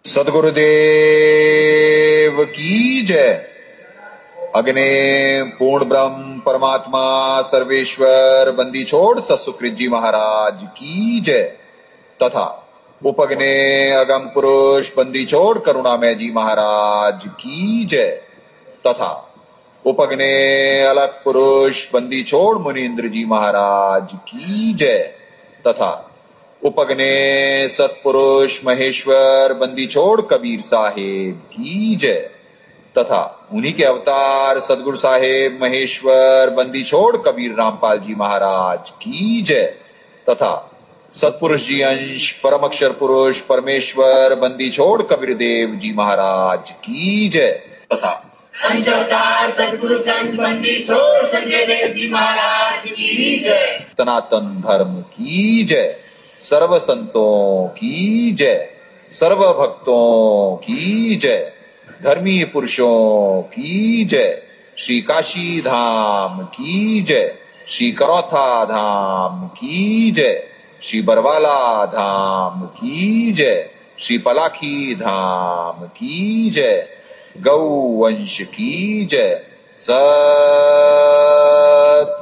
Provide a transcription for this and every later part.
सदगुरुदेव की जय। अग्ने पूर्ण ब्रह्म परमात्मा सर्वेश्वर बंदी छोड़ सत्सुकृत जी महाराज की जय तथा उपग्ने अगम पुरुष बंदी छोड़ करुणामय जी महाराज की जय तथा उपग्ने अलग पुरुष बंदी छोड़ मुनीन्द्र जी महाराज की जय तथा उपग्ने सत्पुरुष महेश्वर बंदी छोड़ कबीर साहेब की जय तथा उन्हीं के अवतार सदगुरु साहेब महेश्वर बंदी छोड़ कबीर रामपाल जी महाराज की जय तथा सत्पुरुष जी अंश परम अक्षर पुरुष परमेश्वर बंदी छोड़ कबीर देव जी महाराज की जय तथा अंश अवतार सदगुरु संत बंदी छोड़ संजय देव जी महाराज की जय। सनातन धर्म की जय। सर्व संतों की जय। सर्व भक्तों की जय। धर्मी पुरुषों की जय। श्री काशी धाम की जय। श्री करौथा धाम की जय। श्री बरवाला धाम की जय। श्री पलाखी धाम की जय। गौ वंश की जय। सत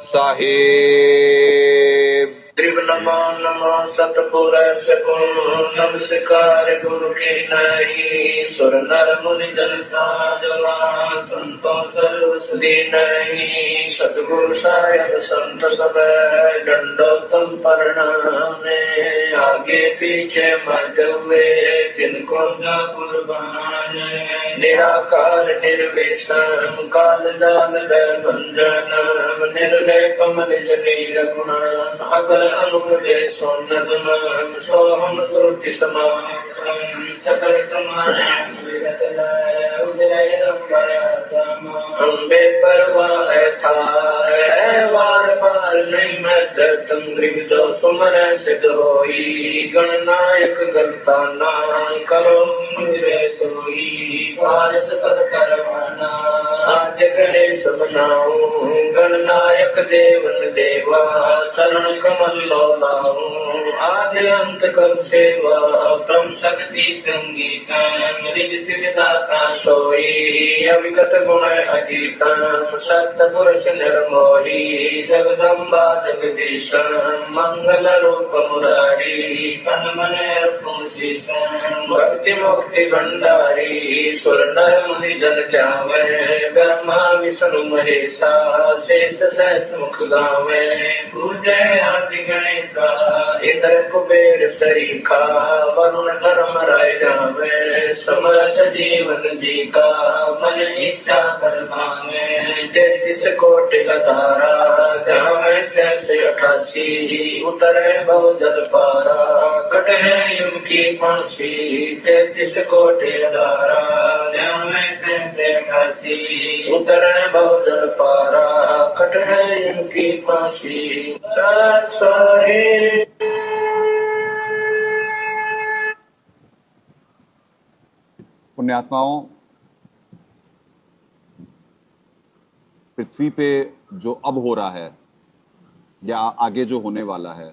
साहेब। नमो नमो सतपुरुष नमस्कार गुरु के नहीं सुर नर मुनि जन साधवा संतों सर्व सुधी नहीं सतगुरु साहेब संत सब दंडोतम प्रणामे आगे पीछे मत हुए जिनको जा कुर्बान निराकार निर्विषम काल जाल भंजन निर्लेपम निज नीर गुण अगर अनुग्रह सोन्नतम सोहम श्रुति समाम सकल समान अम्बे परवाह था वार पार नहीं मत तुम गृह सुमर सिद्ध होई गणनायक गलता ना करो मुझे सोई पारस पद करवाना आज गणेश बनाऊ गणनायक देवन देवा चरण कमल लाऊ आद्य अंत कर सेवा प्रम शक्ति संगीता रिज सिद्धाता सोई अविगत गुण अजीतम सत्य पुरुष निर्मोही जगदम्बा जगदीश मंगल रूप मुरारी तन मन भक्ति मुक्ति भंडारी सुर नर मुनि जन जावे ब्रह्मा विष्णु महेशा शेष सहस मुख गावे पूजय आदि गणेशा इंद्र कुबेर सरीखा वरुण धर्म राय जावे समर्थ जीवन जी का मन इच्छा कर मांगे 33 कोटि अधारा जावे से 88 उतरे बहु जल पारा कटे युग की फांसी 33 कोटि अधारा जावे से 88 उतरे बहु जल पारा कटे युग की फांसी सत साहेब। पुण्यात्माओं, पृथ्वी पे जो अब हो रहा है या आगे जो होने वाला है,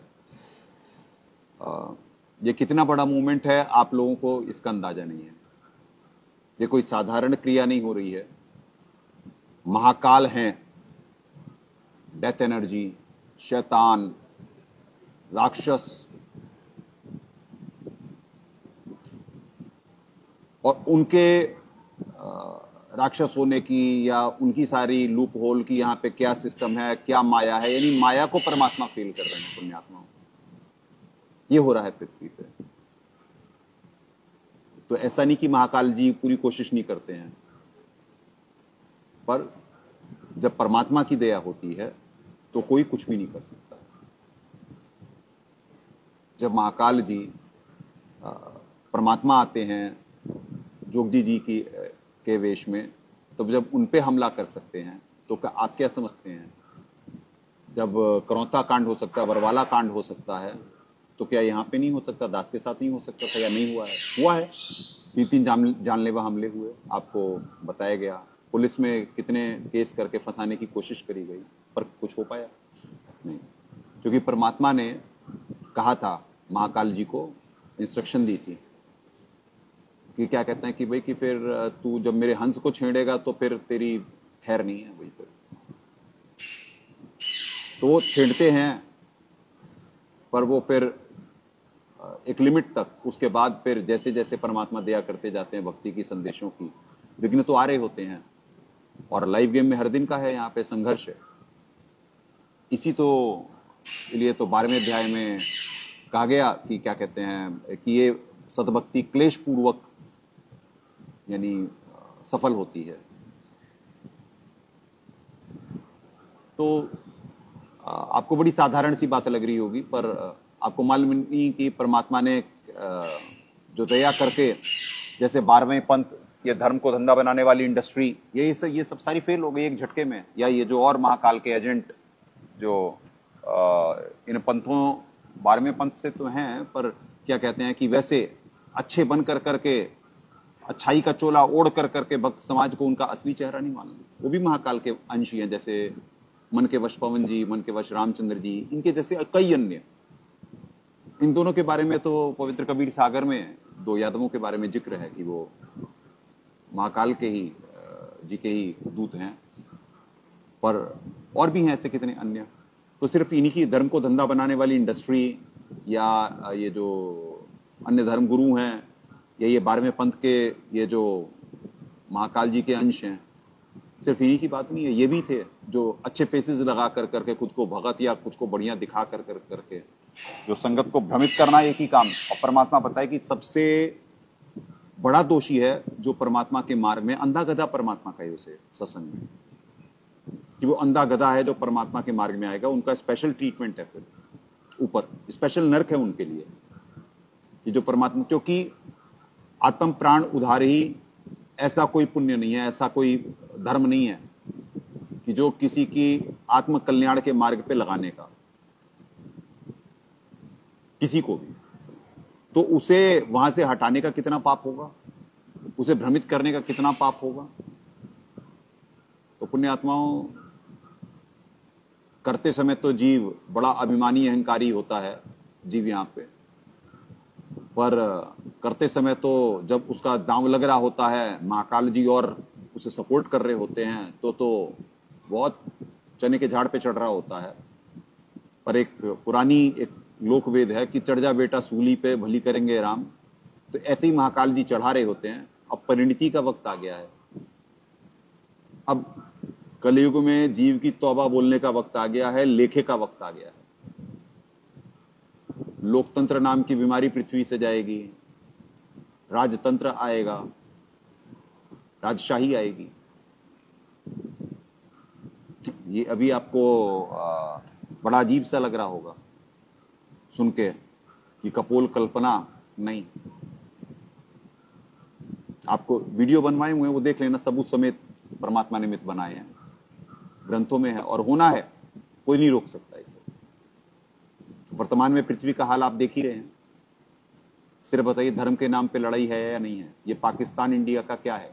ये कितना बड़ा मूवमेंट है आप लोगों को इसका अंदाजा नहीं है। ये कोई साधारण क्रिया नहीं हो रही है। महाकाल हैं, डेथ एनर्जी, शैतान, राक्षस और उनके राक्षस होने की या उनकी सारी लूप होल की यहाँ पे क्या सिस्टम है, क्या माया है, यानी माया को परमात्मा फील कर रहे हैं पुण्यात्माओं। ये हो रहा है पृथ्वी पे। तो ऐसा नहीं कि महाकाल जी पूरी कोशिश नहीं करते हैं, पर जब परमात्मा की दया होती है तो कोई कुछ भी नहीं कर सकता। जब महाकाल जी परमात्मा आते हैं जोगजी जी के वेश में, तो जब उन पे हमला कर सकते हैं तो आप क्या समझते हैं? जब करौता कांड हो सकता है, बरवाला कांड हो सकता है, तो क्या यहाँ पे नहीं हो सकता? दास के साथ नहीं हो सकता था या नहीं हुआ है? हुआ है। 3 जानलेवा हमले हुए, आपको बताया गया। पुलिस में कितने केस करके फंसाने की कोशिश करी गई, पर कुछ हो पाया नहीं, क्योंकि परमात्मा ने कहा था, महाकाल जी को इंस्ट्रक्शन दी थी कि क्या कहते हैं कि भाई कि फिर तू जब मेरे हंस को छेड़ेगा तो फिर तेरी खैर नहीं है वही पर। तो वो छेड़ते हैं पर वो फिर एक लिमिट तक, उसके बाद फिर जैसे जैसे परमात्मा दया करते जाते हैं भक्ति की संदेशों की, विघ्न तो आ रहे होते हैं। और लाइव गेम में हर दिन का है, यहाँ पे संघर्ष है। इसी तो लिए तो 12वें अध्याय में कहा गया कि क्या कहते हैं कि ये सद्भक्ति क्लेश पूर्वक यानी सफल होती है। तो आपको बड़ी साधारण सी बात लग रही होगी, पर आपको मालूम नहीं कि परमात्मा ने जो दया करके, जैसे 12वें पंथ, ये धर्म को धंधा बनाने वाली इंडस्ट्री, ये सब सारी फेल हो गई एक झटके में। या ये जो और महाकाल के एजेंट जो इन पंथों 12वें पंथ से तो हैं, पर क्या कहते हैं कि वैसे अच्छे बन कर करके, अच्छाई का चोला ओढ़ कर करके भक्त समाज को उनका असली चेहरा नहीं मालूम, वो भी महाकाल के अंश ही हैं। जैसे मन के वश पवन जी, मन के वश रामचंद्र जी, इनके जैसे कई अन्य। इन दोनों के बारे में तो पवित्र कबीर सागर में 2 यादवों के बारे में जिक्र है कि वो महाकाल के ही जी के ही दूत हैं। पर और भी हैं ऐसे कितने अन्य। तो सिर्फ इन्हीं की धर्म को धंधा बनाने वाली इंडस्ट्री, या ये जो अन्य धर्म गुरु हैं, या ये 12वें पंथ के ये जो महाकाल जी के अंश हैं, सिर्फ इन्हीं की बात नहीं है। ये भी थे जो अच्छे फेसेस लगा कर करके खुद को भगत या कुछ को बढ़िया दिखा कर करके जो संगत को भ्रमित करना एक ही काम। और परमात्मा बताए कि सबसे बड़ा दोषी है जो परमात्मा के मार्ग में अंधा गधा परमात्मा का है उसे सत्संग में, कि वो अंधा गधा है जो परमात्मा के मार्ग में आएगा, उनका स्पेशल ट्रीटमेंट है, फिर ऊपर स्पेशल नर्क है उनके लिए। ये जो परमात्मा, क्योंकि आत्म प्राण उधार ही, ऐसा कोई पुण्य नहीं है, ऐसा कोई धर्म नहीं है कि जो किसी की आत्म कल्याण के मार्ग पे लगाने का, किसी को भी, तो उसे वहां से हटाने का कितना पाप होगा, उसे भ्रमित करने का कितना पाप होगा। तो पुण्य आत्माओं, करते समय तो जीव बड़ा अभिमानी अहंकारी होता है जीव यहां पे, पर करते समय तो जब उसका दांव लग रहा होता है, महाकाल जी और उसे सपोर्ट कर रहे होते हैं, तो बहुत चने के झाड़ पे चढ़ रहा होता है। पर एक पुरानी एक लोकवेद है कि चढ़ जा बेटा सूली पे भली करेंगे राम। तो ऐसे ही महाकाल जी चढ़ा रहे होते हैं। अब परिणति का वक्त आ गया है। अब कलयुग में जीव की तौबा बोलने का वक्त आ गया है, लेखे का वक्त आ गया है। लोकतंत्र नाम की बीमारी पृथ्वी से जाएगी, राजतंत्र आएगा, राजशाही आएगी। ये अभी आपको बड़ा अजीब सा लग रहा होगा सुन के कि कपोल कल्पना नहीं। आपको वीडियो बनवाए हुए हैं, वो देख लेना, सबूत समेत परमात्मा ने मित बनाए हैं, ग्रंथों में है और होना है, कोई नहीं रोक सकता इसे। वर्तमान में पृथ्वी का हाल आप देख ही रहे हैं। सिर्फ बताइए धर्म के नाम पे लड़ाई है या नहीं है। ये पाकिस्तान इंडिया का क्या है?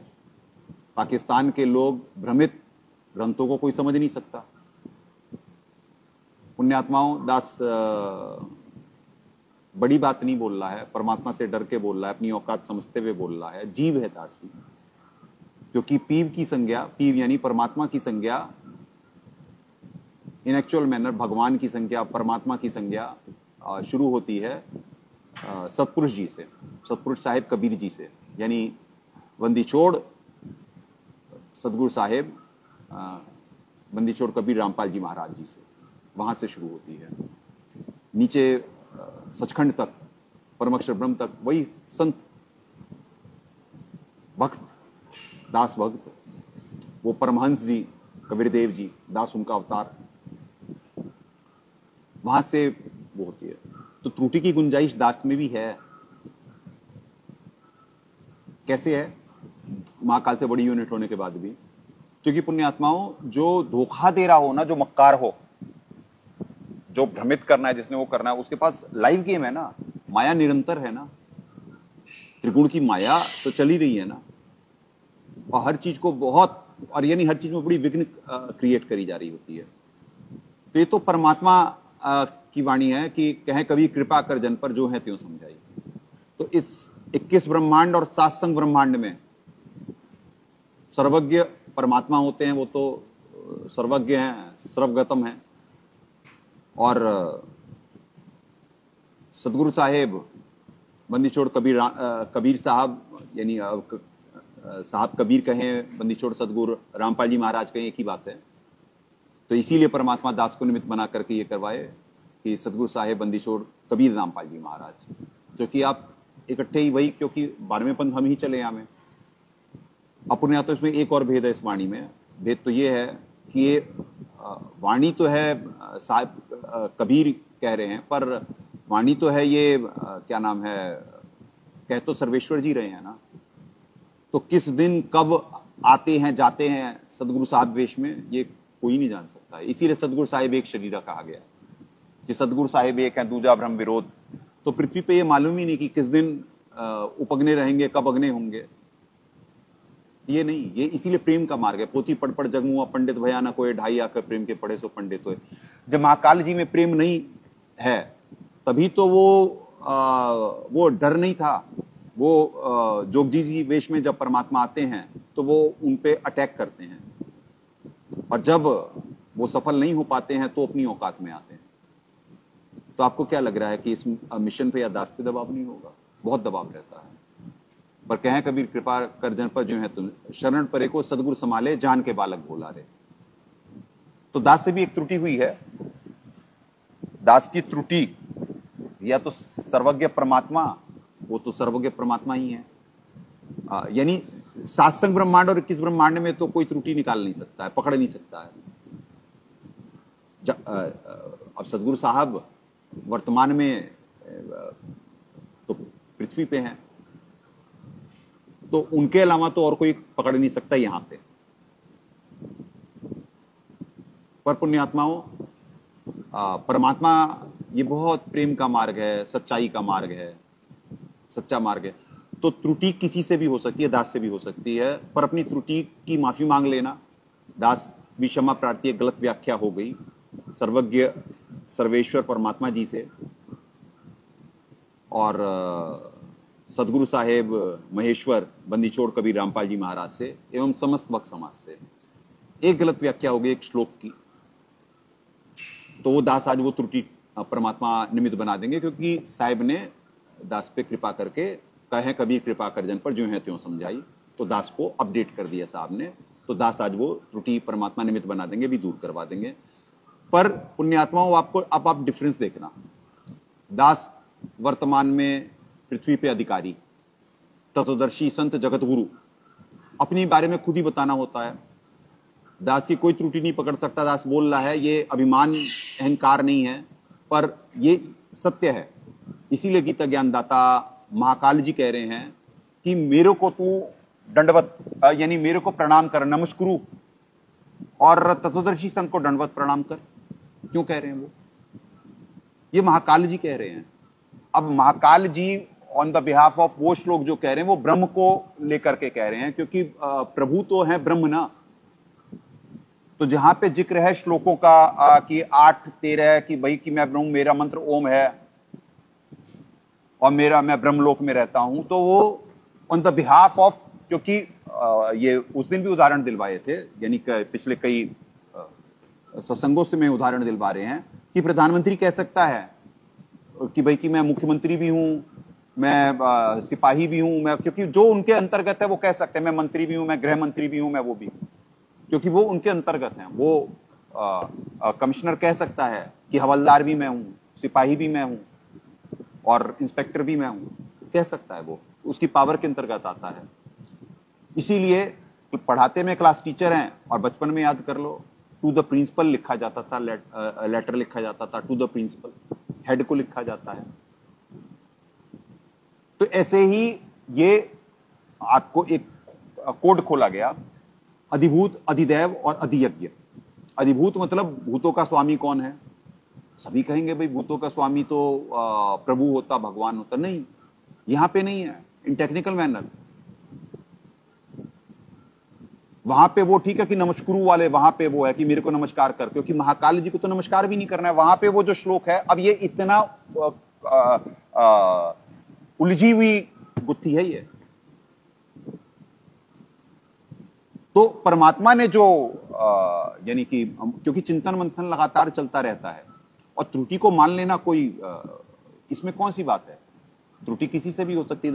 पाकिस्तान के लोग भ्रमित, ग्रंथों को कोई समझ नहीं सकता। पुण्यात्माओं, दास बड़ी बात नहीं बोल रहा है, परमात्मा से डर के बोल रहा है, अपनी औकात समझते हुए बोल रहा है। जीव है दास भी, क्योंकि पीव की संज्ञा, पीव यानी परमात्मा की संज्ञा, इन एक्चुअल मैनर भगवान की संज्ञा, परमात्मा की संज्ञा शुरू होती है सतपुरुष जी से, सतपुरुष साहेब कबीर जी से, यानी बंदीछोड़ सतगुरु साहेब बंदीछोड़ कबीर रामपाल जी महाराज जी से, वहां से शुरू होती है। नीचे सचखंड तक, परमअक्षर ब्रह्म तक वही संत भक्त, दास भक्त, वो परमहंस जी कबीरदेव जी, दास उनका अवतार, वहां से वो होती है। तो त्रुटि की गुंजाइश दास में भी है। कैसे है? महाकाल से बड़ी यूनिट होने के बाद भी, क्योंकि पुण्यात्माओं, जो धोखा दे रहा हो ना, जो मक्कार हो, जो भ्रमित करना है, जिसने वो करना है, उसके पास लाइव गेम है ना, माया निरंतर है ना, त्रिगुण की माया तो चली रही है ना, और हर चीज को बहुत, और यानी हर चीज में बड़ी विघ्न क्रिएट करी जा रही होती है। तो ये तो परमात्मा की वाणी है कि कहें कभी कृपा कर जन पर जो है त्यों समझाई। तो इस 21 ब्रह्मांड और 7 संग ब्रह्मांड में सर्वज्ञ परमात्मा होते हैं, वो तो सर्वज्ञ हैं, सर्वगतम हैं। और सदगुरु साहेब बंदीछोड़ कबीर साहब, यानी साहब कबीर कहें, बंदीछोड़ सदगुरु रामपाल जी महाराज कहें, एक ही बात है। तो इसीलिए परमात्मा दास को निमित्त बना करके ये करवाए कि सदगुरु साहेब बंदीछोड़ कबीर रामपाल जी महाराज, क्योंकि आप इकट्ठे ही वही, क्योंकि 12वें पंथ हम ही चले यहाँ में। अपने यहाँ तो इसमें एक और भेद है, इस वाणी में भेद तो ये है कि ये वाणी तो है साहब कबीर कह रहे हैं, पर वाणी तो है ये क्या नाम है, कह तो सर्वेश्वर जी रहे हैं ना। तो किस दिन कब आते हैं जाते हैं सदगुरु साहब वेश में, ये कोई नहीं जान सकता है। इसीलिए सदगुरु साहिब एक शरीरा कहा गया कि सदगुरु साहिब एक है, दूजा ब्रह्म विरोध। तो पृथ्वी पे ये मालूम ही नहीं कि किस दिन उपगने रहेंगे, कब अग्ने होंगे, ये नहीं। ये इसीलिए प्रेम का मार्ग है। पोथी पढ़ पढ़ जग मुआ पंडित भया न कोई, ढाई आकर प्रेम के पढ़े सो पंडित होए। जब महाकाल जी में प्रेम नहीं है तभी तो वो डर नहीं था। वो जोगजी जी वेश में जब परमात्मा आते हैं तो वो उन पे अटैक करते हैं, और जब वो सफल नहीं हो पाते हैं तो अपनी औकात में आते हैं। तो आपको क्या लग रहा है कि इस मिशन पे या दास पे दबाव नहीं होगा? बहुत दबाव रहता है। पर कहें कबीर कृपा कर जन पर जो है तुम, शरण परे को सदगुरु संभाले, जान के बालक बोला रे। तो दास से भी एक त्रुटि हुई है। दास की त्रुटि या तो सर्वज्ञ परमात्मा, वो तो सर्वज्ञ परमात्मा ही है, यानी 7 संग ब्रह्मांड और 21 ब्रह्मांड में तो कोई त्रुटि निकाल नहीं सकता है, पकड़ नहीं सकता है। अब सदगुरु साहब वर्तमान में तो पृथ्वी पे हैं, तो उनके अलावा तो और कोई पकड़ नहीं सकता यहां पे। पर पुण्यात्माओं, परमात्मा ये बहुत प्रेम का मार्ग है, सच्चाई का मार्ग है, सच्चा मार्ग है। तो त्रुटि किसी से भी हो सकती है, दास से भी हो सकती है, पर अपनी त्रुटि की माफी मांग लेना। दास भी क्षमा प्रार्थी है, गलत व्याख्या हो गई सर्वज्ञ सर्वेश्वर परमात्मा जी से और सदगुरु साहेब महेश्वर बंदीछोड़ कबीर रामपाल जी महाराज से एवं समस्त भक्त समाज से। एक गलत व्याख्या हो गई एक श्लोक की, तो वो दास आज वो त्रुटि परमात्मा निमित्त बना देंगे, क्योंकि साहिब ने दास पे कृपा करके कहे कबीर कृपा कर जन पर, जो है त्यों समझाई। तो दास को अपडेट कर दिया साहब ने, तो दास आज वो त्रुटि परमात्मा निमित्त बना देंगे, भी दूर करवा देंगे। पर पुण्यात्माओं, आपको अब आप डिफरेंस देखना। दास वर्तमान में पृथ्वी पे अधिकारी, तत्वदर्शी, संत, जगत गुरु, अपनी बारे में खुद ही बताना होता है। दास की कोई त्रुटि नहीं पकड़ सकता। दास बोल रहा है, ये अभिमान अहंकार नहीं है, पर ये सत्य है। इसीलिए गीता ज्ञानदाता महाकाल जी कह रहे हैं कि मेरे को तू दंडवत, यानी मेरे को प्रणाम कर, नमस्कुरु, और तत्वदर्शी संत को दंडवत प्रणाम कर। क्यों कह रहे हैं वो? ये महाकाल जी कह रहे हैं। अब महाकाल जी ऑन द बिहाफ ऑफ वो श्लोक जो कह रहे हैं वो ब्रह्म को लेकर के कह रहे हैं, क्योंकि प्रभु तो है ब्रह्म ना। तो जहां पे जिक्र है श्लोकों का कि 8:13 कि भाई कि मैं ब्रह्म, मेरा मंत्र ओम है और मैं ब्रह्मलोक में रहता हूं, तो वो ऑन द बिहाफ ऑफ, क्योंकि ये उस दिन भी उदाहरण दिलवाए थे, यानी पिछले कई सत्संगों से मैं उदाहरण दिलवा रहे हैं कि प्रधानमंत्री कह सकता है कि भाई कि मैं मुख्यमंत्री भी हूं, मैं सिपाही भी हूं, मैं, क्योंकि जो उनके अंतर्गत है वो कह सकते हैं। मैं मंत्री भी हूं, मैं गृह मंत्री भी हूं, मैं वो भी हूं, क्योंकि वो उनके अंतर्गत हैं। वो कमिश्नर कह सकता है कि हवलदार भी मैं हूं, सिपाही भी मैं हूं और इंस्पेक्टर भी मैं हूं, कह सकता है। वो उसकी पावर के अंतर्गत आता है। इसीलिए पढ़ाते में क्लास टीचर हैं, और बचपन में याद कर लो, टू द प्रिंसिपल लिखा जाता था, लेटर लिखा जाता था, टू द प्रिंसिपल, हेड को लिखा जाता है। तो ऐसे ही ये आपको एक कोड खोला गया, अधिभूत, अधिदैव और अधियज्ञ। अधिभूत मतलब भूतों का स्वामी कौन है? सभी कहेंगे भाई भूतों का स्वामी तो प्रभु होता, भगवान होता। नहीं, यहां पे नहीं है। इन टेक्निकल मैनर वहां पे वो ठीक है कि नमस्कुरु वाले, वहां पे वो है कि मेरे को नमस्कार कर, क्योंकि महाकाल जी को तो नमस्कार भी नहीं करना है। वहां पे वो जो श्लोक है, अब ये इतना उलझी हुई गुत्थी है ये। तो परमात्मा ने जो यानी कि क्योंकि चिंतन मंथन लगातार चलता रहता है और त्रुटि को मान लेना कोई इसमें कौन सी बात है। त्रुटि किसी से भी हो सकती है,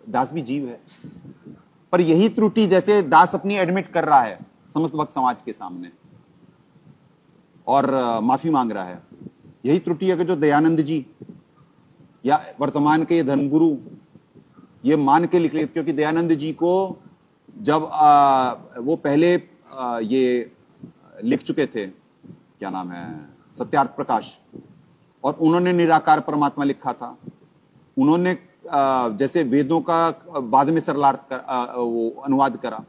दास भी जीव है। पर यही त्रुटि जैसे दास अपनी एडमिट कर रहा है समस्त भक्त समाज के सामने और माफी मांग रहा है, यही त्रुटि है कि जो दयानंद जी या वर्तमान के धर्मगुरु ये मान के लिख ले। क्योंकि दयानंद जी को जब वो पहले ये लिख चुके थे, क्या नाम है, सत्यार्थ प्रकाश, और उन्होंने निराकार परमात्मा लिखा था। उन्होंने जैसे वेदों का बाद में सरलार्थ वो अनुवाद करा,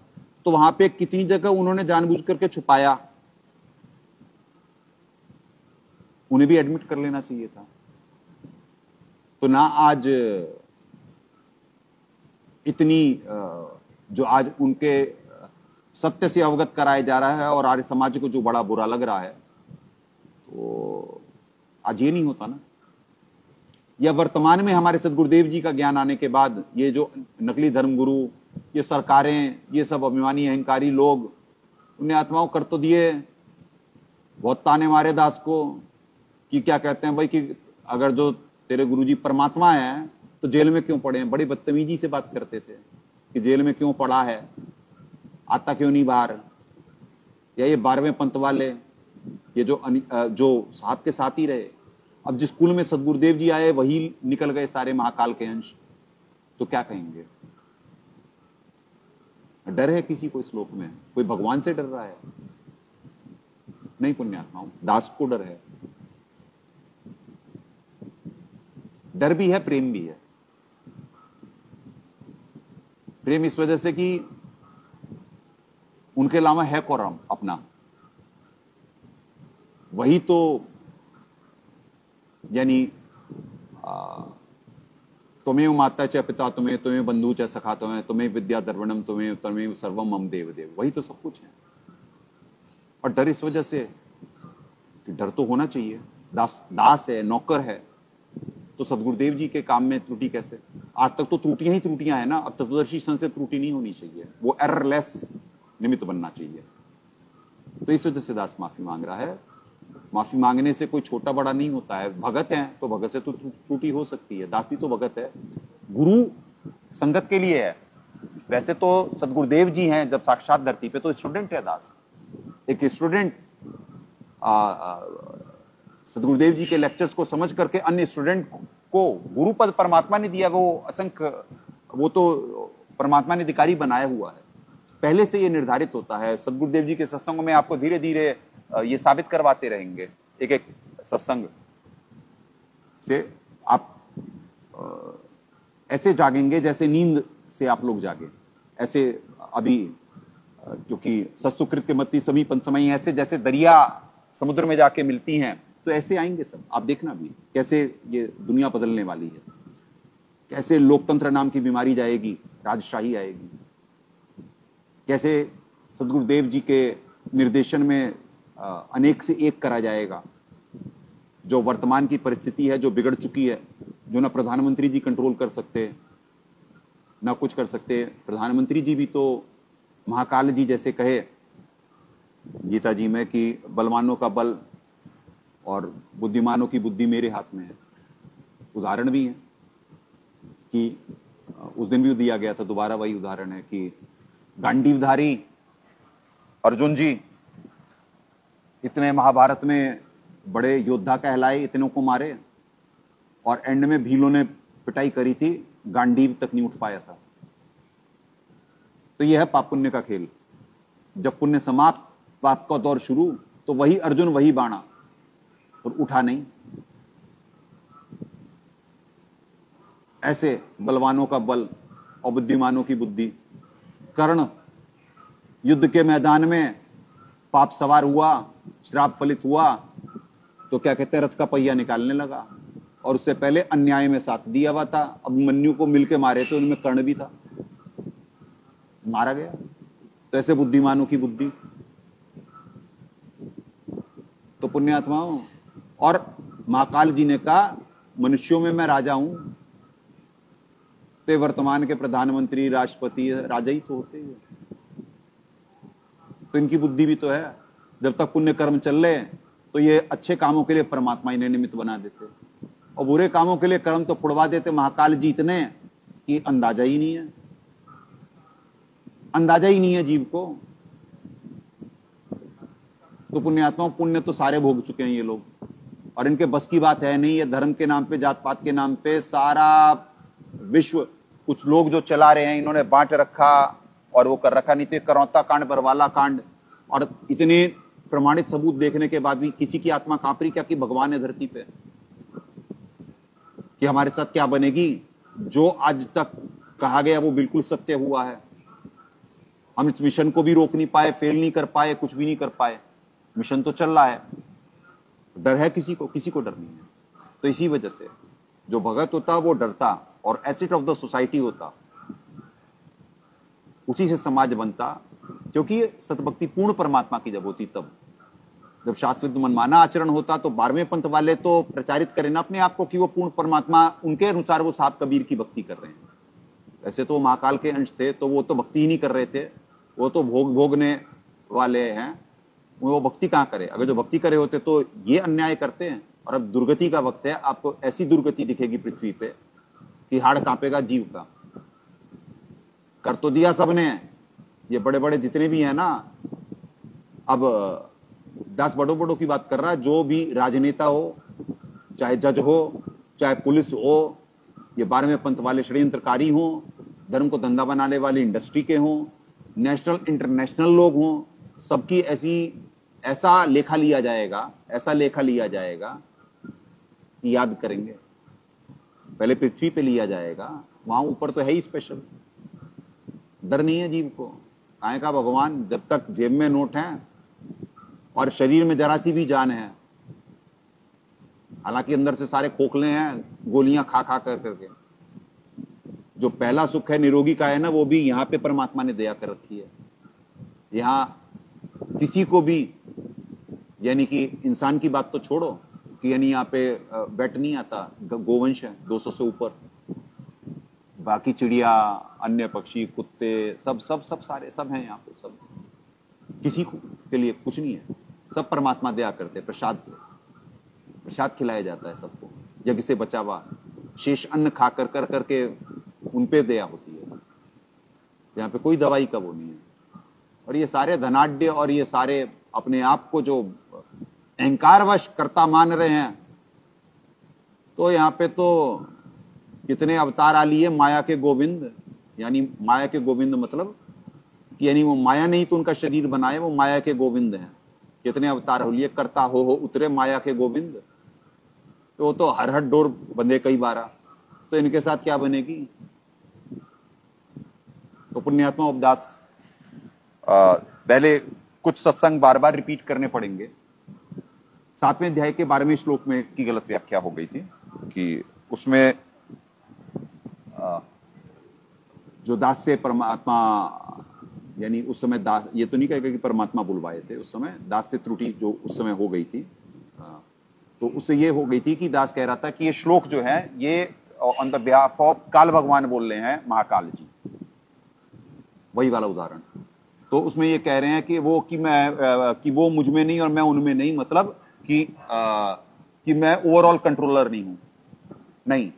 तो वहां पे कितनी जगह उन्होंने जानबूझ करके छुपाया, उन्हें भी एडमिट कर लेना चाहिए था। तो ना आज इतनी जो आज उनके सत्य से अवगत कराया जा रहा है और आर्य समाज को जो बड़ा बुरा लग रहा है, तो आज ये नहीं होता ना। या वर्तमान में हमारे सदगुरुदेव जी का ज्ञान आने के बाद ये जो नकली धर्मगुरु, ये सरकारें, ये सब अभिमानी अहंकारी लोग, उन्हें आत्माओं कर तो दिए, बहुत ताने मारे दास को कि क्या कहते हैं भाई कि अगर जो तेरे गुरुजी परमात्मा है तो जेल में क्यों पड़े हैं। बड़ी बदतमीजी से बात करते थे कि जेल में क्यों पड़ा है, आता क्यों नहीं बाहर। या ये 12वें पंथ वाले, ये जो साहब के साथ ही रहे, अब जिस स्कूल में सदगुरुदेव जी आए वही निकल गए सारे महाकाल के अंश, तो क्या कहेंगे। डर है किसी को इस श्लोक में? कोई भगवान से डर रहा है? नहीं पुण्यात्माओं, दास को डर है। डर भी है, प्रेम भी है। प्रेम इस वजह से कि उनके अलावा है कौन अपना, वही तो यानी तुम्हें माता च पिता तुम्हें, तुम्हें बंधु च सखा तुम्हें, तुम्हें विद्या दर्वणम तुम्हें, तुम्हें सर्वम मम देव देव, वही तो सब कुछ है। और डर इस वजह से कि डर तो होना चाहिए, दास है, नौकर है, तो सदगुरुदेव जी के काम में त्रुटि कैसे? आज तक तो त्रुटियां ही त्रुटियां है ना। अब तत्वदर्शी सन से त्रुटि नहीं होनी चाहिए, वो एररलेस निमित्त बनना चाहिए। तो इस वजह से दास माफी मांग रहा है। माफी मांगने से कोई छोटा बड़ा नहीं होता है। भगत है तो भगत से तो त्रुटि हो सकती है, दास भी तो भगत है। गुरु संगत के लिए है, वैसे तो सदगुरुदेव जी हैं जब साक्षात धरती पे, तो स्टूडेंट है दास। एक स्टूडेंट सदगुरुदेव जी के लेक्चर्स को समझ करके अन्य स्टूडेंट को गुरु पद परमात्मा ने दिया, वो असंख्य, वो तो परमात्मा ने अधिकारी बनाया हुआ है, पहले से ये निर्धारित होता है। सदगुरुदेव जी के सत्संग में आपको धीरे धीरे ये साबित करवाते रहेंगे। एक एक सत्संग से आप ऐसे जागेंगे जैसे नींद से आप लोग जागे। ऐसे अभी क्योंकि सत्सुकृत्य मति सभी पंचमयी ऐसे जैसे दरिया समुद्र में जाके मिलती हैं, तो ऐसे आएंगे सब। आप देखना भी कैसे ये दुनिया बदलने वाली है, कैसे लोकतंत्र नाम की बीमारी जाएगी, राजशाही आएगी, कैसे सदगुरुदेव जी के निर्देशन में अनेक से एक करा जाएगा। जो वर्तमान की परिस्थिति है, जो बिगड़ चुकी है, जो ना प्रधानमंत्री जी कंट्रोल कर सकते, ना कुछ कर सकते। प्रधानमंत्री जी भी तो महाकाल जी जैसे कहे गीता जी में कि बलवानों का बल और बुद्धिमानों की बुद्धि मेरे हाथ में है। उदाहरण भी है कि उस दिन भी दिया गया था, दोबारा वही उदाहरण है कि गांडीवधारी अर्जुन जी इतने महाभारत में बड़े योद्धा कहलाए, इतनों को मारे, और एंड में भीलों ने पिटाई करी थी, गांडीव तक नहीं उठ पाया था। तो यह है पाप पुण्य का खेल। जब पुण्य समाप्त, पाप का दौर शुरू, तो वही अर्जुन वही बाणा, और उठा नहीं। ऐसे बलवानों का बल और बुद्धिमानों की बुद्धि। कर्ण युद्ध के मैदान में पाप सवार हुआ, श्राप फलित हुआ, तो क्या कहते हैं, रथ का पहिया निकालने लगा, और उससे पहले अन्याय में साथ दिया हुआ था। अभिमन्यु को मिलके मारे थे, उनमें कर्ण भी था, मारा गया। तो ऐसे बुद्धिमानों की बुद्धि। तो पुण्यात्माओं, और महाकाल जी ने कहा मनुष्यों में मैं राजा हूं, तो वर्तमान के प्रधानमंत्री, राष्ट्रपति, राजा ही तो होते हैं। तो इनकी बुद्धि भी तो है। जब तक पुण्य कर्म चल रहे तो ये अच्छे कामों के लिए परमात्मा इन्हें निमित्त बना देते, और बुरे कामों के लिए कर्म तो पुड़वा देते महाकाल जी इतने कि अंदाजा ही नहीं है, अंदाजा ही नहीं है जीव को। तो पुण्यात्मा, पुण्य तो सारे भोग चुके हैं ये लोग, और इनके बस की बात है नहीं। ये धर्म के नाम पे, जात पात के नाम पे सारा विश्व कुछ लोग जो चला रहे हैं, इन्होंने बांट रखा और वो कर रखा। नहीं तो करौता कांड, बरवाला कांड, और इतने प्रमाणित सबूत देखने के बाद भी किसी की आत्मा कांप रही क्या कि भगवान है धरती पे, कि हमारे साथ क्या बनेगी। जो आज तक कहा गया वो बिल्कुल सत्य हुआ है। हम इस मिशन को भी रोक नहीं पाए, फेल नहीं कर पाए, कुछ भी नहीं कर पाए। मिशन तो चल रहा है, डर है किसी को? किसी को डर नहीं है। तो इसी वजह से जो भगत होता वो डरता और एसेट ऑफ द सोसाइटी होता, उसी से समाज बनता। क्योंकि सतभक्ति पूर्ण परमात्मा की जब होती, तब जब शाश्वत मनमाना आचरण होता तो 12वें पंथ वाले तो प्रचारित करें ना अपने आप को कि वो पूर्ण परमात्मा, उनके अनुसार वो साहब कबीर की भक्ति कर रहे हैं। ऐसे तो महाकाल के अंश थे, तो वो तो भक्ति ही नहीं कर रहे थे, वो तो भोगने वाले हैं। वो भक्ति कहां करे? अगर जो भक्ति करे होते तो ये अन्याय करते हैं। और अब दुर्गति का वक्त है, आपको ऐसी दुर्गति दिखेगी पृथ्वी पे कि हाड़ कांपेगा जीव का। कर तो दिया सबने, ये बड़े बड़े जितने भी हैं ना, अब दास बड़ों बड़ों की बात कर रहा है, जो भी राजनेता हो, चाहे जज हो, चाहे पुलिस हो, ये 12वें पंथ वाले षड्यंत्रकारी हों, धर्म को धंधा बनाने वाली इंडस्ट्री के हों, नेशनल इंटरनेशनल लोग हों, सबकी ऐसा लेखा लिया जाएगा, ऐसा लेखा लिया जाएगा कि याद करेंगे। पहले पृथ्वी पे लिया जाएगा, वहां ऊपर तो है ही स्पेशल। डर नहीं है जीव को। काहे का भगवान? जब तक जेब में नोट है और शरीर में जरा सी भी जान है, हालांकि अंदर से सारे खोखले हैं, गोलियां खा खा कर करके। जो पहला सुख है निरोगी का है ना, वो भी यहां पे परमात्मा ने दया कर रखी है। यहां किसी को भी, यानी कि इंसान की बात तो छोड़ो कि यानी यहाँ पे बैट नहीं आता, गोवंश है 200 से ऊपर, बाकी चिड़िया, अन्य पक्षी, कुत्ते, सब सब सब सारे सब हैं यहाँ पे। सब किसी को के लिए कुछ नहीं है, सब परमात्मा दया करते हैं। प्रसाद से, प्रसाद खिलाया जाता है सबको, यज्ञ से बचा हुआ शेष अन्न खा कर कर करके उनपे दया होती है। यहाँ पे कोई दवाई का वो नहीं है। और ये सारे धनाढ्य और ये सारे अपने आप को जो अहंकारवश कर्ता मान रहे हैं, तो यहाँ पे तो कितने अवतार आ लिए माया के गोविंद। यानी माया के गोविंद मतलब कि यानी वो माया नहीं तो उनका शरीर बनाए, वो माया के गोविंद हैं। कितने अवतार हो लिए, करता हो उतरे माया के गोविंद। तो वो तो हर हर डोर बंधे कई बारा, तो इनके साथ क्या बनेगी? तो पुण्यात्मा उपदास, पहले कुछ सत्संग बार बार रिपीट करने पड़ेंगे। 7वें अध्याय के 12वें श्लोक में की गलत व्याख्या हो गई थी कि उसमें जो दास से परमात्मा, यानी उस समय दास, ये तो नहीं कहेगा कि परमात्मा बुलवाए थे, उस समय दास से त्रुटि जो उस समय हो गई थी, तो उससे ये हो गई थी कि दास कह रहा था कि ये श्लोक जो है ये ऑन द बिहाफ ऑफ काल भगवान बोल रहे हैं, महाकाल जी, वही वाला उदाहरण। तो उसमें ये कह रहे हैं कि वो कि वो मुझ में नहीं और मैं उनमें नहीं, मतलब कि मैं ओवरऑल कंट्रोलर नहीं हूं। नहीं,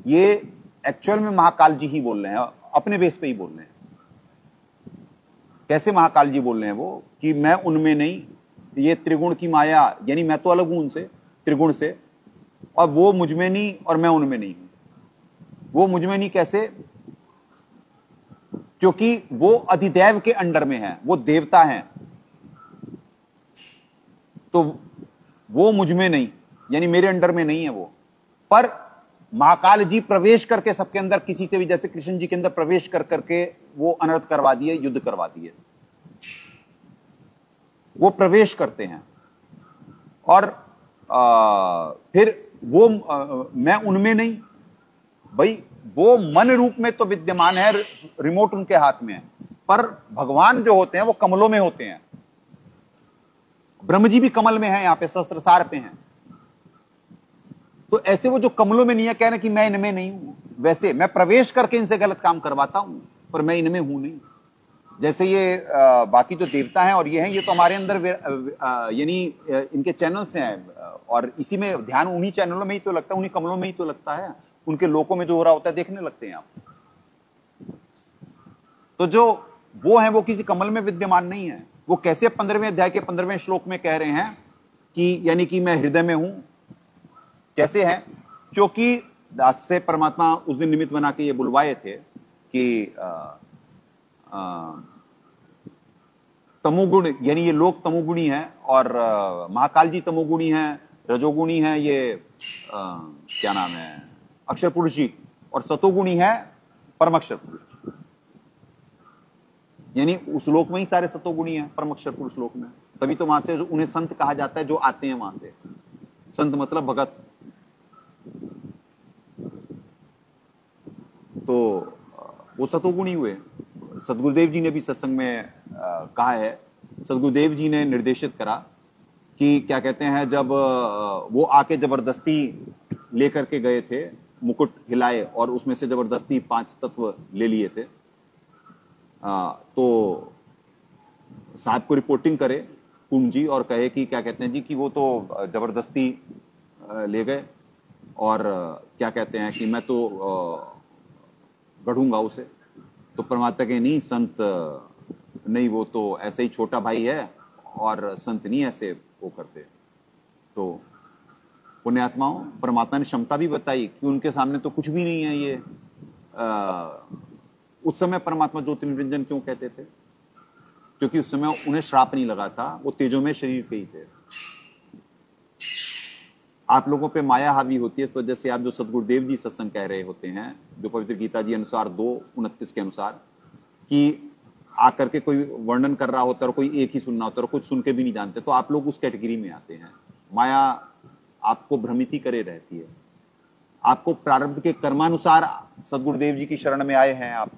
ये एक्चुअल में महाकाल जी ही बोल रहे हैं, अपने बेस पे ही बोल रहे हैं। कैसे महाकाल जी बोल रहे हैं वो? कि मैं उनमें नहीं, ये त्रिगुण की माया, यानी मैं तो अलग हूं उनसे, त्रिगुण से, और वो मुझ में नहीं और मैं उनमें नहीं हूं। वो मुझ में नहीं कैसे? क्योंकि वो अधिदैव के अंडर में है, वो देवता हैं, तो वो मुझ में नहीं, यानी मेरे अंडर में नहीं है वो। पर महाकाल जी प्रवेश करके सबके अंदर, किसी से भी, जैसे कृष्ण जी के अंदर प्रवेश कर करके वो अनर्थ करवा दिए, युद्ध करवा दिए, वो प्रवेश करते हैं। और फिर वो मैं उनमें नहीं, भाई वो मन रूप में तो विद्यमान है, रिमोट उनके हाथ में है, पर भगवान जो होते हैं वो कमलों में होते हैं। ब्रह्म जी भी कमल में है, यहां पे सहस्त्रसार पे हैं। तो ऐसे वो जो कमलों में नहीं है, कह रहे कि मैं इनमें नहीं हूं, वैसे मैं प्रवेश करके इनसे गलत काम करवाता हूं, पर मैं इनमें हूं नहीं। जैसे ये बाकी जो देवता हैं और ये हैं, ये तो हमारे अंदर यानी इनके चैनल्स हैं, और इसी में ध्यान उन्हीं चैनलों में ही तो लगता है, उन्हीं कमलों में ही तो लगता है। उनके लोकों में जो हो रहा होता है देखने लगते हैं आप। तो जो वो है वो किसी कमल में विद्यमान नहीं है। वो कैसे 15वें अध्याय के 15वें श्लोक में कह रहे हैं कि यानी कि मैं हृदय में हूं, कैसे है? क्योंकि दास से परमात्मा उस दिन निमित्त बना के ये बुलवाए थे कि तमोगुण, यानी ये लोग तमोगुणी हैं और महाकाल जी तमोगुणी हैं, रजोगुणी हैं ये क्या नाम है, अक्षर पुरुष जी, और सतोगुणी है परमक्षर पुरुष। यानी उस लोक में ही सारे सतोगुणी हैं, परमक्षर पुरुष लोक में। तभी तो वहां से उन्हें संत कहा जाता है, जो आते हैं वहां से। संत मतलब भगत। तो वो सतोगुणी हुए। सदगुरुदेव जी ने भी सत्संग में कहा है, सदगुरुदेव जी ने निर्देशित करा कि क्या कहते हैं, जब वो आके जबरदस्ती लेकर के गए थे, मुकुट हिलाए और उसमें से जबरदस्ती 5 तत्व ले लिए थे, तो साहब को रिपोर्टिंग करे कुंभ जी और कहे कि क्या कहते हैं जी कि वो तो जबरदस्ती ले गए और क्या कहते हैं कि मैं तो गढ़ूंगा उसे। तो परमात्मा के नहीं, संत नहीं, वो तो ऐसे ही छोटा भाई है और संत नहीं ऐसे वो करते। तो पुण्यात्माओं, परमात्मा ने क्षमता भी बताई कि उनके सामने तो कुछ भी नहीं है ये। उस समय परमात्मा ज्योतिर्निरंजन क्यों कहते थे? क्योंकि उस समय उन्हें श्राप नहीं लगा था, वो तेजोमय शरीर के ही थे। आप लोगों पे माया हावी होती है, इस वजह से आप जो सदगुरुदेव जी सत्संग कह रहे होते हैं, जो पवित्र गीता जी अनुसार 2:29 के अनुसार, कि आकर के कोई वर्णन कर रहा होता है और कोई एक ही सुनना होता है और कुछ सुन के भी नहीं जानते, तो आप लोग उस कैटेगरी में आते हैं। माया आपको भ्रमित ही करे रहती है। आपको प्रारब्ध के कर्मानुसार सदगुरुदेव जी की शरण में आए हैं आप,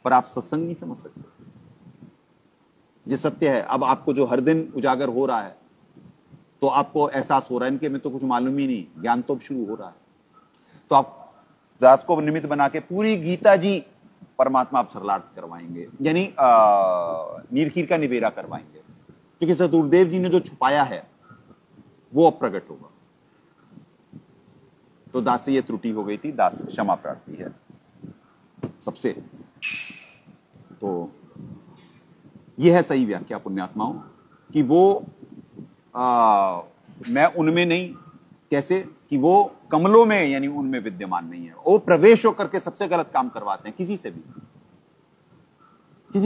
पर आप सत्संग नहीं समझ सकते। ये सत्य है। अब आपको जो हर दिन उजागर हो रहा है, तो आपको एहसास हो रहा है इनके में तो कुछ मालूम ही नहीं, ज्ञान तो शुरू हो रहा है। तो आप दास को निमित्त बना के पूरी गीता जी परमात्मा आप सरलार्थ करवाएंगे, यानी नीरखीर का निबेरा करवाएंगे, क्योंकि सदगुरुदेव जी ने जो छुपाया है वो अब प्रकट होगा। तो दास से ये त्रुटि हो गई थी, दास क्षमा प्रार्थी है सबसे। तो यह है सही व्याख्या पुण्यात्माओं कि वो मैं उनमें नहीं, कैसे कि वो कमलों में यानी उनमें विद्यमान नहीं है। वो प्रवेश होकर के सबसे गलत काम करवाते हैं, किसी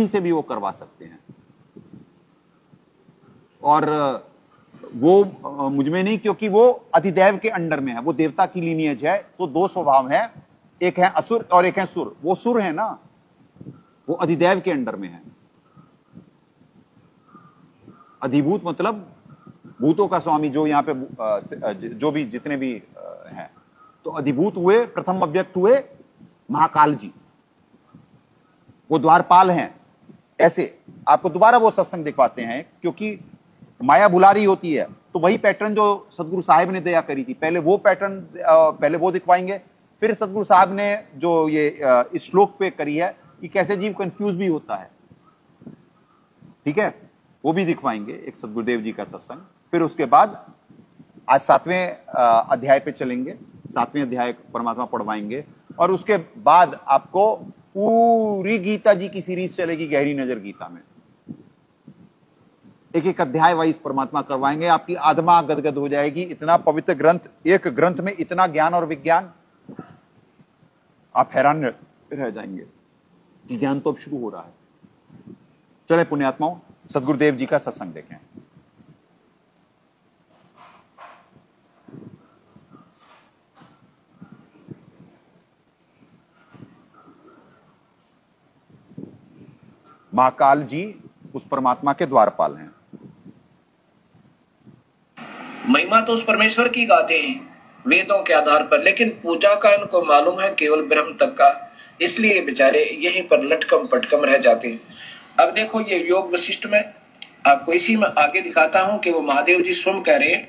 से भी वो करवा सकते हैं। और वो मुझ में नहीं, क्योंकि वो अधिदैव के अंडर में है, वो देवता की लीनियज है। तो 2 स्वभाव है, एक है असुर और एक है सुर। वो सुर है ना, वो अधिदैव के अंडर में है। अधिभूत मतलब भूतों का स्वामी, जो यहां पे जो भी जितने भी हैं, तो अधिभूत हुए, प्रथम अव्यक्त हुए महाकाल जी, वो द्वारपाल हैं। ऐसे आपको दोबारा वो सत्संग दिखवाते हैं, क्योंकि माया भुला रही होती है। तो वही पैटर्न जो सदगुरु साहिब ने दया करी थी, पहले वो पैटर्न पहले वो दिखवाएंगे, फिर सदगुरु साहब ने जो ये इस श्लोक पे करी है कि कैसे जीव कंफ्यूज भी होता है, ठीक है, वो भी दिखवाएंगे एक सदगुरुदेव जी का सत्संग। फिर उसके बाद आज 7वें अध्याय पे चलेंगे, 7वें अध्याय परमात्मा पढ़वाएंगे, और उसके बाद आपको पूरी गीता जी की सीरीज चलेगी गहरी नजर गीता में। एक एक अध्याय वाइज परमात्मा करवाएंगे, आपकी आत्मा गदगद हो जाएगी। इतना पवित्र ग्रंथ, एक ग्रंथ में इतना ज्ञान और विज्ञान, आप हैरान रह जाएंगे कि ज्ञान तो अब शुरू हो रहा है। चले पुण्यात्माओं, सदगुरुदेव जी का सत्संग देखें। महाकाल जी उस परमात्मा के द्वारपाल हैं। महिमा तो उस परमेश्वर की गाते हैं वेदों के आधार पर, लेकिन पूजा का इनको मालूम है केवल ब्रह्म तक का, इसलिए बेचारे यहीं पर लटकम पटकम रह जाते हैं। अब देखो ये योग वशिष्ठ में आपको इसी में आगे दिखाता हूं कि वो महादेव जी स्वयं कह रहे हैं,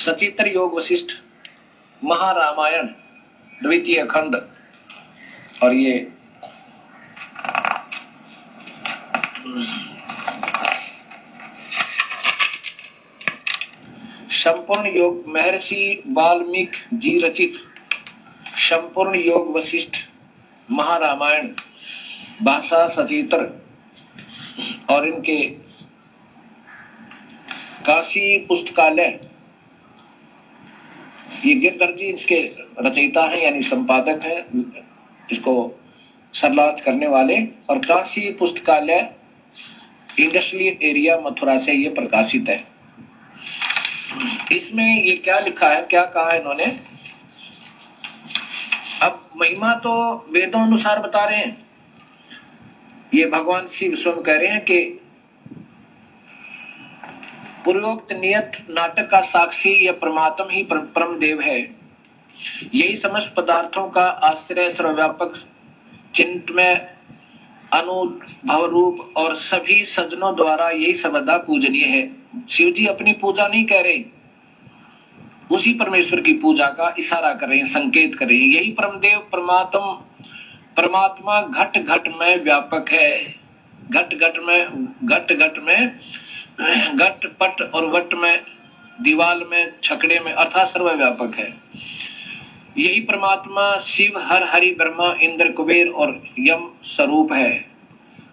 सचित्र योग वशिष्ठ महारामायण द्वितीय खंड। और ये संपूर्ण योग महर्षि वाल्मीकि जी रचित संपूर्ण योग वशिष्ठ महारामायण भाषा सचित्र और इनके काशी पुस्तकालय, ये गिरधर जी इसके रचयिता हैं यानी संपादक हैं, इसको सरलार्थ करने वाले। और काशी पुस्तकालय इंडस्ट्रियल एरिया मथुरा से ये प्रकाशित है। इसमें ये क्या लिखा है, क्या कहा है इन्होंने। अब महिमा तो वेदों अनुसार बता रहे हैं, ये भगवान शिव स्वयं कह रहे हैं कि पूर्वोक्त नियत नाटक का साक्षी यह परमात्मा ही परम देव है। यही समस्त पदार्थों का आश्रय सर्वव्यापक चिन्मय अनुभव रूप और सभी सज्जनों द्वारा यही सर्वदा पूजनीय है। शिव जी अपनी पूजा नहीं कह रहे, उसी परमेश्वर की पूजा का इशारा कर रहे हैं, संकेत कर रहे हैं। यही परमदेव परमात्मा घट घट में व्यापक है। घट घट में घट पट और वट में दीवाल में छकड़े में अर्थात सर्वव्यापक है। यही परमात्मा शिव हर हरि ब्रह्मा इंद्र कुबेर और यम स्वरूप है।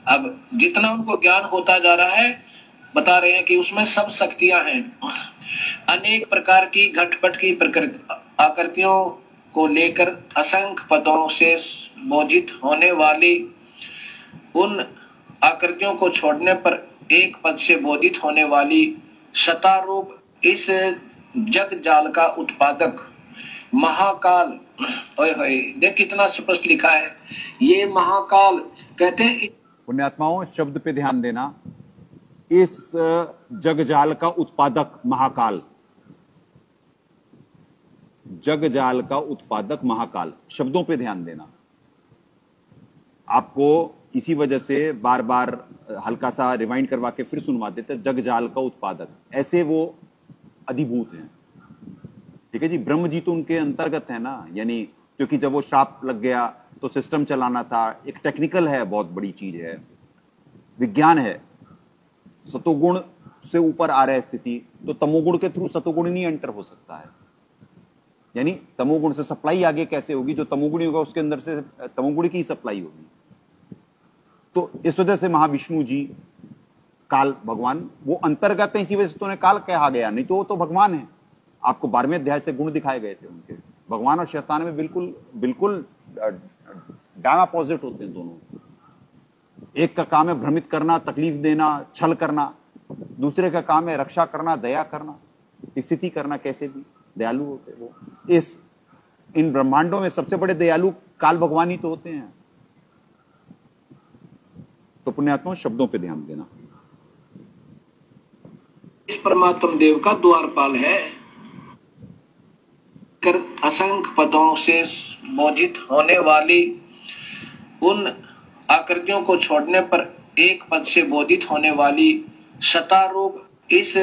अब जितना उनको ज्ञान होता जा रहा है, बता रहे हैं कि उसमें सब शक्तियां हैं। अनेक प्रकार की घटपट की आकृतियों को लेकर असंख्य पदों से बोधित होने वाली, उन आकृतियों को छोड़ने पर एक पद से बोधित होने वाली शतारूप इस जग जाल का उत्पादक महाकाल। ओए होए, देख कितना स्पष्ट लिखा है। ये महाकाल कहते हैं। पुण्यात्माओं, शब्द पे ध्यान देना। इस जगजाल का उत्पादक महाकाल, जगजाल का उत्पादक महाकाल, शब्दों पे ध्यान देना। आपको इसी वजह से बार बार हल्का सा रिवाइंड करवा के फिर सुनवा देते, जगजाल का उत्पादक, ऐसे वो अधिभूत हैं। ठीक है जी, ब्रह्म जी तो उनके अंतर्गत है ना, यानी क्योंकि जब वो श्राप लग गया तो सिस्टम चलाना था, एक टेक्निकल है, बहुत बड़ी चीज है, विज्ञान है। सतोगुण से ऊपर आ रहा है स्थिति, तो तमोगुण के थ्रू सतोगुण नहीं एंटर हो सकता है। यानी तमोगुण से सप्लाई आगे कैसे होगी, जो तमोगुणी होगा उसके अंदर से तमोगुण की सप्लाई होगी। तो इस वजह से महाविष्णु जी काल भगवान वो अंतर्गत है, इसी वजह से तो उन्हें काल कहा गया, नहीं तो वो तो भगवान है। आपको 12वें अध्याय से गुण दिखाए गए थे उनके। भगवान और शैतान में बिल्कुल बिल्कुल डैम अपोजिट होते हैं दोनों। एक का काम है भ्रमित करना, तकलीफ देना, छल करना, दूसरे का काम है रक्षा करना, दया करना, स्थिति करना, कैसे भी दयालु होते वो। इन ब्रह्मांडों में सबसे बड़े दयालु काल भगवान ही तो होते हैं। तो पुण्यात्मा, शब्दों पे ध्यान देना। इस परमात्म देव का द्वारपाल है, कर असंख्य पदों से बोधित होने वाली, उन आकृतियों को छोड़ने पर एक पद से बोधित होने वाली शतारूप इस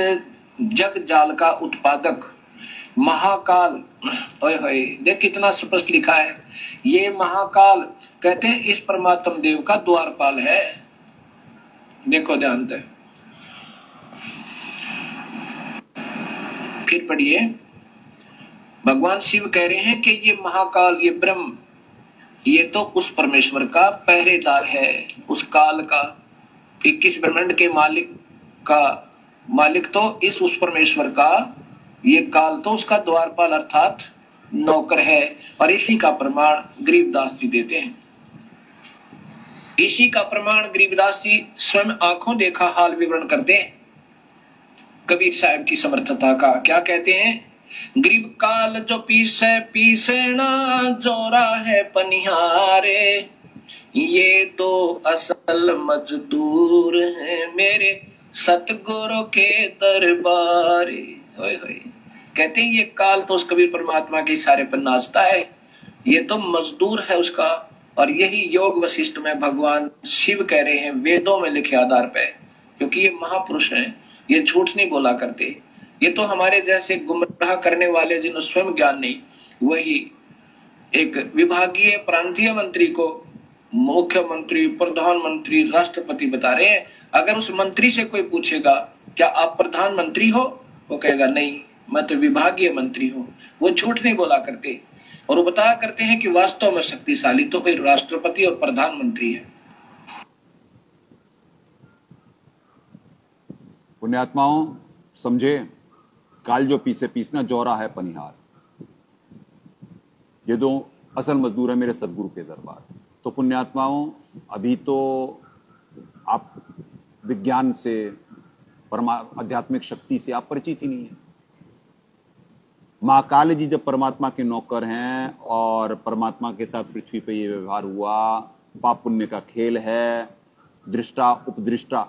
जग जाल का उत्पादक महाकाल। ओए होए, देख कितना स्पष्ट लिखा है। ये महाकाल कहते हैं इस परमात्म देव का द्वारपाल है। देखो ध्यान से, फिर पढ़िए। भगवान शिव कह रहे हैं कि ये महाकाल, ये ब्रह्म, ये तो उस परमेश्वर का पहरेदार है, उस काल का। 21 ब्रह्मांड के मालिक तो उस परमेश्वर का, ये काल तो उसका द्वारपाल अर्थात नौकर है। और इसी का प्रमाण गरीबदास जी देते हैं। इसी का प्रमाण गरीबदास जी स्वयं आंखों देखा हाल विवरण करते हैं कबीर साहब की समर्थता का। क्या कहते हैं? गरीब काल जो पीसे पीसना जोरा है पनिहारे, ये तो असल मजदूर है मेरे सतगुरु के दरबारे। होए होए, कहते हैं ये काल तो उस कबीर परमात्मा के इशारे पर नाचता है, ये तो मजदूर है उसका। और यही योग वशिष्ठ में भगवान शिव कह रहे हैं वेदों में लिखे आधार पे, क्योंकि ये महापुरुष हैं, ये झूठ नहीं बोला करते। ये तो हमारे जैसे गुमराह अनुग्रह करने वाले जिन्हें स्वयं ज्ञान नहीं, वही एक विभागीय प्रांतीय मंत्री को मुख्यमंत्री, प्रधानमंत्री, राष्ट्रपति बता रहे हैं। अगर उस मंत्री से कोई पूछेगा क्या आप प्रधानमंत्री हो, वो कहेगा नहीं, मैं तो विभागीय मंत्री हूं। वो झूठ नहीं बोला करते और वो बताया करते हैं कि वास्तव में शक्तिशाली तो फिर राष्ट्रपति और प्रधानमंत्री है। पुण्यात्माओं, समझे, काल जो पीसे पीसना जौरा है पनिहार। ये दो असल मजदूर है मेरे सदगुरु के दरबार। तो पुण्यात्माओं, अभी तो आप विज्ञान से, आध्यात्मिक शक्ति से आप परिचित ही नहीं है। महाकाल जी जब परमात्मा के नौकर हैं और परमात्मा के साथ पृथ्वी पे ये व्यवहार हुआ, पाप पुण्य का खेल है। दृष्टा उपदृष्टा,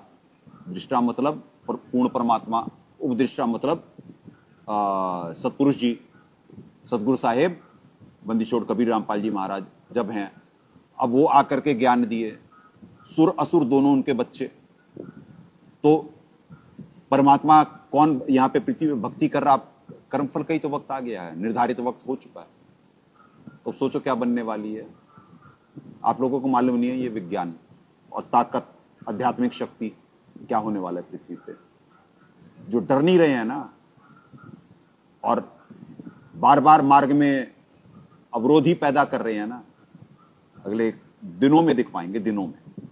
दृष्टा मतलब पूर्ण परमात्मा, उपदृष्टा मतलब सतपुरुष जी, सतगुरु साहेब बंदी छोड़ कबीर रामपाल जी महाराज जब हैं, अब वो आकर के ज्ञान दिए। सुर असुर दोनों उनके बच्चे। तो परमात्मा कौन यहां पे पृथ्वी में भक्ति कर रहा, कर्मफल का ही तो वक्त आ गया है, निर्धारित वक्त हो चुका है। तो सोचो क्या बनने वाली है। आप लोगों को मालूम नहीं है ये विज्ञान और ताकत, आध्यात्मिक शक्ति क्या होने वाला है पृथ्वी पे। जो डर नहीं रहे हैं ना और बार बार मार्ग में अवरोध ही पैदा कर रहे हैं ना, अगले दिनों में दिख पाएंगे, दिनों में।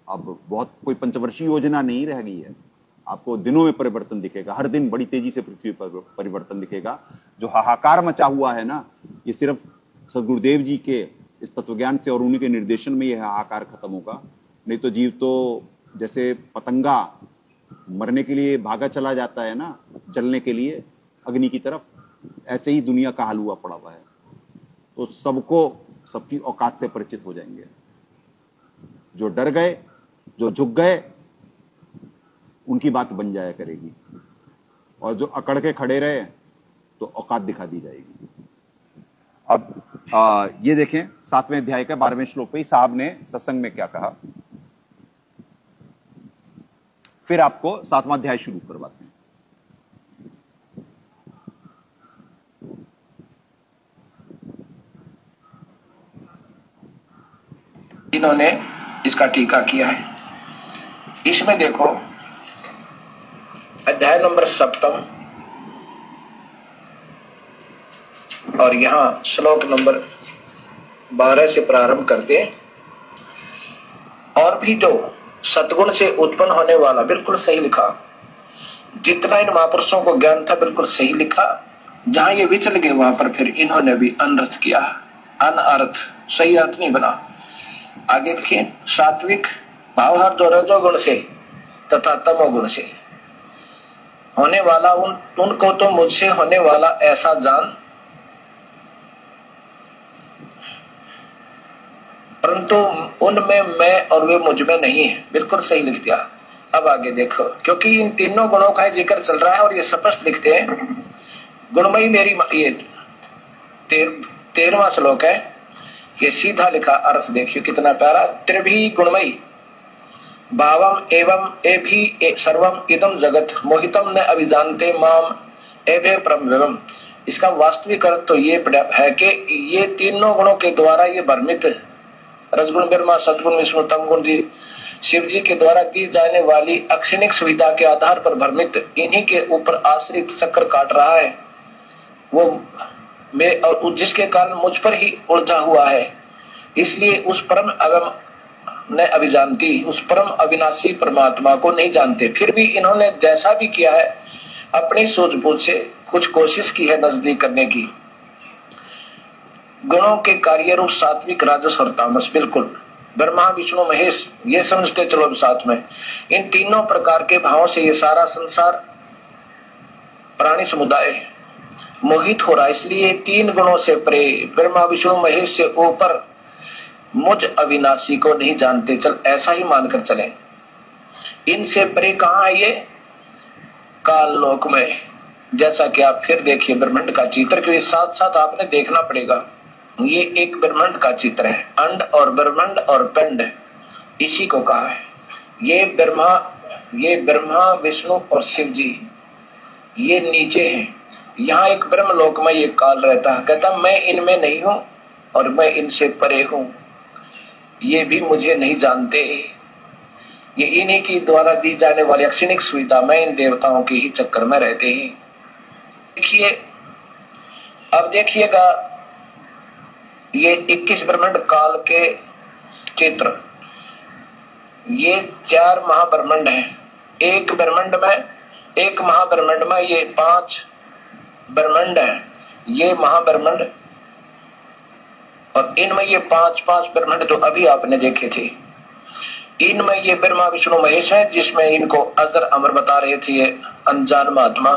अब बहुत कोई पंचवर्षीय योजना नहीं रह गई है, आपको दिनों में परिवर्तन दिखेगा। हर दिन बड़ी तेजी से पृथ्वी पर परिवर्तन दिखेगा। जो हाहाकार मचा हुआ है ना, ये सिर्फ सदगुरुदेव जी के इस तत्वज्ञान से और उन्हीं के निर्देशन में यह हाहाकार खत्म होगा। नहीं तो जीव तो जैसे पतंगा मरने के लिए भागा चला जाता है ना, जलने के लिए अग्नि की तरफ, ऐसे ही दुनिया का हाल हुआ पड़ा हुआ है। तो सबको सबकी औकात से परिचित हो जाएंगे। जो डर गए, जो झुक गए, उनकी बात बन जाया करेगी, और जो अकड़ के खड़े रहे तो औकात दिखा दी जाएगी। अब ये देखें 7वें अध्याय का 12वें श्लोक पे साहब ने सत्संग में क्या कहा। फिर आपको 7वां अध्याय शुरू करवाते हैं। इन्होंने इसका टीका किया है। इसमें देखो अध्याय नंबर 7 और यहां श्लोक नंबर 12 से प्रारंभ करते हैं। और भी जो सद्गुण से उत्पन्न होने वाला, बिल्कुल सही लिखा। जितना इन महापुरुषों को ज्ञान था बिल्कुल सही लिखा। जहां ये विचल गए वहां पर फिर इन्होंने भी अनर्थ किया, अनअर्थ, सही अर्थ नहीं बना। आगे लिखिए, सात्विक भाव हर जो रजोगुण से तथा तमोगुण से होने वाला उनको तो मुझसे होने वाला ऐसा जान, परंतु उनमें मैं और वे मुझ में नहीं है। बिल्कुल सही लिख दिया। अब आगे देखो, क्योंकि इन तीनों गुणों का जिक्र चल रहा है और ये स्पष्ट लिखते हैं। गुणमयी मेरी, ये 13वां श्लोक है। ये सीधा लिखा अर्थ देखिए कितना प्यारा। त्रिभी गुणमयी भावम एवं एभी सर्वम इदम जगत मोहितम न अभिजानते माम एभे परम। इसका वास्तविक अर्थ तो ये है कि ये तीनों गुणों के द्वारा ये भ्रमित, रजगुण ब्रह्मा, सदगुण विष्णु, तमगुण जी शिव जी के द्वारा दी जाने वाली अक्षणिक सुविधा के आधार पर भ्रमित, इन्हीं के ऊपर आश्रित चक्कर काट रहा है वो मैं, और जिसके कारण मुझ पर ही उलझा हुआ है। इसलिए उस परम अवम न अभिजानती, उस परम अविनाशी परमात्मा को नहीं जानते। फिर भी इन्होंने जैसा भी किया है अपनी सूझबूझ से कुछ कोशिश की है नजदीक करने की। गुणों के कार्य रूप सात्विक, राजस और तामस, बिल्कुल ब्रह्मा विष्णु महेश ये समझते चलो साथ में। इन तीनों प्रकार के भावों से ये सारा संसार प्राणी समुदाय मोहित हो रहा है। इसलिए तीन गुणों से परे, ब्रह्मा विष्णु महेश से ऊपर मुझ अविनाशी को नहीं जानते। चल ऐसा ही मानकर चले। इनसे परे कहां है ये? काल लोक में। जैसा कि आप फिर देखिए ब्रह्मांड का चित्र, क्योंकि साथ साथ आपने देखना पड़ेगा। ये एक ब्रह्मांड का चित्र है। अंड और ब्रह्मांड और पिंड इसी को कहा है। ये ब्रह्मा विष्णु और शिव जी ये नीचे हैं यहाँ एक ब्रह्मलोक में ये काल रहता है, कहता मैं इनमें नहीं हूं और मैं इनसे परे हूं, ये भी मुझे नहीं जानते, ये इन्हीं की द्वारा दी जाने वाली अक्षणिक सुविधा में इन देवताओं के ही चक्कर में रहते हैं। देखिए, अब देखिएगा ये 21 ब्रह्मांड काल के चित्र, ये 4 महाब्रह्मांड हैं। एक महाब्रह्मांड में ये 5 ब्रह्मांड हैं, ये महाब्रह्मांड, और इनमें ये 5 ब्रह्मांड जो अभी आपने देखे थे, इनमें ये ब्रह्मा विष्णु महेश है, जिसमें इनको अजर अमर बता रहे थे ये अनजान महात्मा।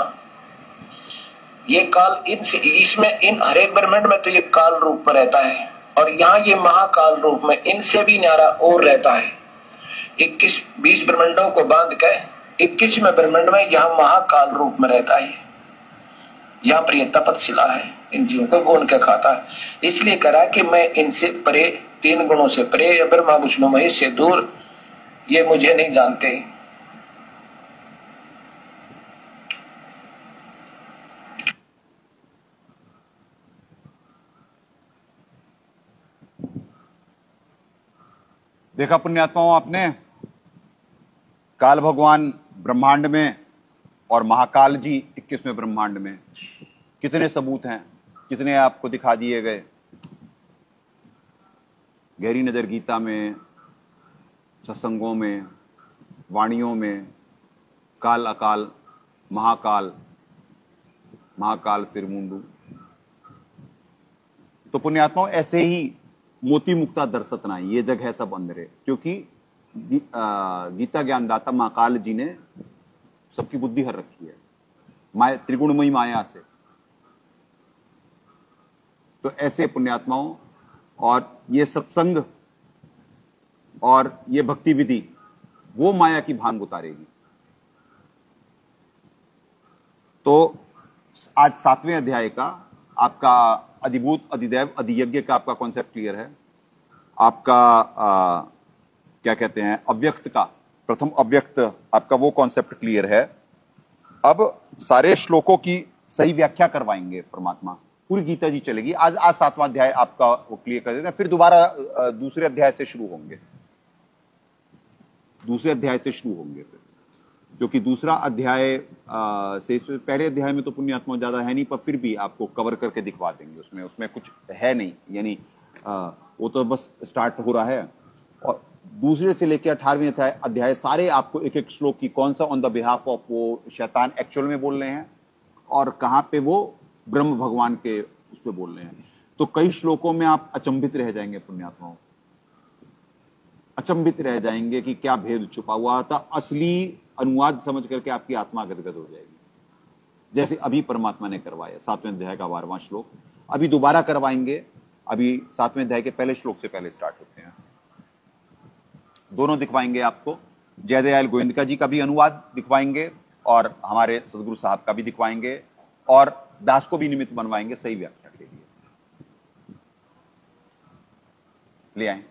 ये काल इसमें इन हर एक ब्रह्मांड में तो ये काल रूप में रहता है, और यहाँ ये महाकाल रूप में इनसे भी न्यारा और रहता है। 21-20 ब्रह्मांडों को बांध के 21वें ब्रह्मांड में यहाँ महाकाल रूप में रहता है। यहाँ पर ये तपतशिला है, इन जीवों को गोन के खाता है, इसलिए करा कि मैं इनसे परे, 3 गुणों से परे, ब्रह्मा विष्णु महेश से दूर, ये मुझे नहीं जानते। देखा पुण्यात्माओं आपने, काल भगवान ब्रह्मांड में और महाकाल जी 21वें ब्रह्मांड में, कितने सबूत हैं, कितने आपको दिखा दिए गए। गहरी नजर गीता में, सत्संगों में, वाणियों में, काल अकाल महाकाल, महाकाल सिरमुंडू। तो पुण्यात्माओं ऐसे ही मोती मुक्ता दर्शत ना, ये जग है सब अंधेरे, क्योंकि गीता ज्ञानदाता महाकाल जी ने सबकी बुद्धि हर रखी है माया, त्रिगुणमयी माया से। तो ऐसे पुण्यात्माओं, और ये सत्संग और ये भक्ति विधि वो माया की भांग उतारेगी। तो आज 7वें अध्याय का आपका अधिभूत अधिदैव अधियज्ञ का आपका कॉन्सेप्ट क्लियर है। आपका क्या कहते हैं, अव्यक्त का, प्रथम अव्यक्त आपका वो कॉन्सेप्ट क्लियर है। अब सारे श्लोकों की सही व्याख्या करवाएंगे परमात्मा, पूरी गीता जी चलेगी। आज 7वां अध्याय आपका वो क्लियर कर देते हैं, फिर दोबारा दूसरे अध्याय से शुरू होंगे, फिर, क्योंकि दूसरा अध्याय से पहले अध्याय में तो पुण्यात्मा ज्यादा है नहीं, पर फिर भी आपको कवर करके दिखवा देंगे। उसमें कुछ है नहीं, यानी वो तो बस स्टार्ट हो रहा है। और दूसरे से लेकर 18वें अध्याय सारे आपको एक एक श्लोक की कौन सा ऑन द बिहाफ ऑफ वो शैतान एक्चुअल में बोल रहे हैं और कहां पे वो ब्रह्म भगवान के उस पर बोल रहे हैं। तो कई श्लोकों में आप अचंभित रह जाएंगे पुण्यात्माओं, अचंभित रह जाएंगे कि क्या भेद छुपा हुआ था। असली अनुवाद समझ करके आपकी आत्मा गदगद हो जाएगी, जैसे अभी परमात्मा ने करवाया 7वें अध्याय का 12वां श्लोक। अभी दोबारा करवाएंगे, अभी 7वें अध्याय के पहले श्लोक से पहले स्टार्ट होते हैं। दोनों दिखवाएंगे आपको, जयदयाल गोविंदका जी का भी अनुवाद दिखवाएंगे और हमारे सदगुरु साहब का भी दिखवाएंगे, और दास को भी निमित्त बनवाएंगे सही व्याख्या के लिए। ले आए।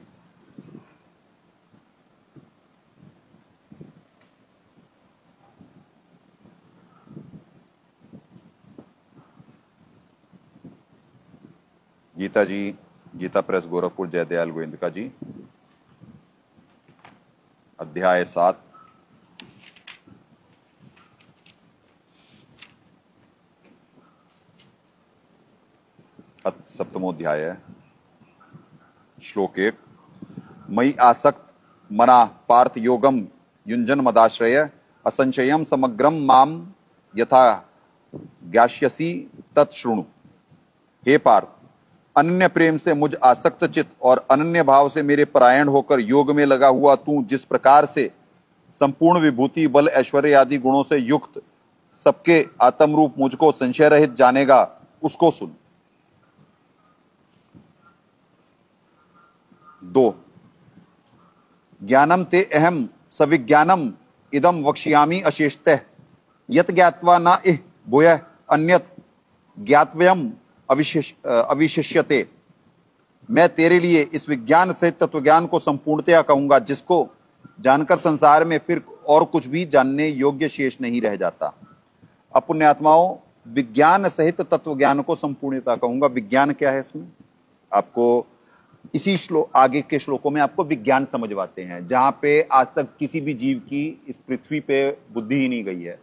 गीता जी, गीता प्रेस गोरखपुर, जयदयाल गोविंदका जी, अध्याय 7। सप्तमोध्याय है, श्लोक 1। मयि आसक्त मना पार्थ योगम युंजन मदाश्रय असंशयम समग्रम माम यथा ज्ञास्यसि तत्शृणु। हे पार्थ, अनन्य प्रेम से मुझ आसक्त चित और अनन्य भाव से मेरे परायण होकर योग में लगा हुआ तू जिस प्रकार से संपूर्ण विभूति, बल, ऐश्वर्य आदि गुणों से युक्त सबके आत्म रूप मुझको संशय रहित जानेगा, उसको सुन। 2। ज्ञानम ते अहम सविज्ञानम इदम वक्ष्यामि अशेषतः यत ज्ञात्वा न इह भूयः अन्यत ज्ञातव्यम अविशिष्यते। मैं तेरे लिए इस विज्ञान से तत्वज्ञान को संपूर्णतया कहूंगा, जिसको जानकर संसार में फिर और कुछ भी जानने योग्य शेष नहीं रह जाता। अब पुण्यात्माओं, विज्ञान सहित तत्व ज्ञान को संपूर्णता कहूंगा। विज्ञान क्या है इसमें, आपको इसी श्लोक, आगे के श्लोकों में आपको विज्ञान समझवाते हैं, जहां पे आज तक किसी भी जीव की इस पृथ्वी पे बुद्धि ही नहीं गई है।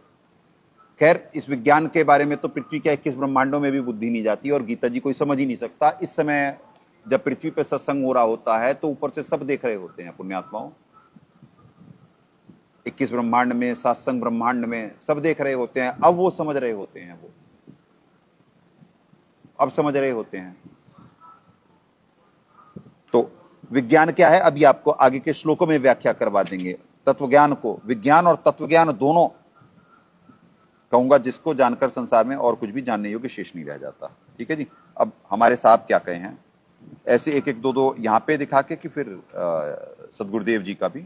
खैर, इस विज्ञान के बारे में तो पृथ्वी के 21 ब्रह्मांडों में भी बुद्धि नहीं जाती और गीता जी कोई समझ ही नहीं सकता। इस समय जब पृथ्वी पे सत्संग हो रहा होता है तो ऊपर से सब देख रहे होते हैं पुण्यात्माओं, 21 ब्रह्मांड में, सत्संग ब्रह्मांड में सब देख रहे होते हैं। अब वो समझ रहे होते हैं, वो अब समझ रहे होते हैं। तो विज्ञान क्या है, अभी आपको आगे के श्लोकों में व्याख्या करवा देंगे। तत्वज्ञान को, विज्ञान और तत्वज्ञान दोनों कहूंगा, जिसको जानकर संसार में और कुछ भी जानने योग्य शेष नहीं रह जाता। ठीक है जी। अब हमारे साहब क्या कहे हैं, ऐसे एक एक दो दो यहां पे दिखा के कि फिर सदगुरुदेव जी का भी।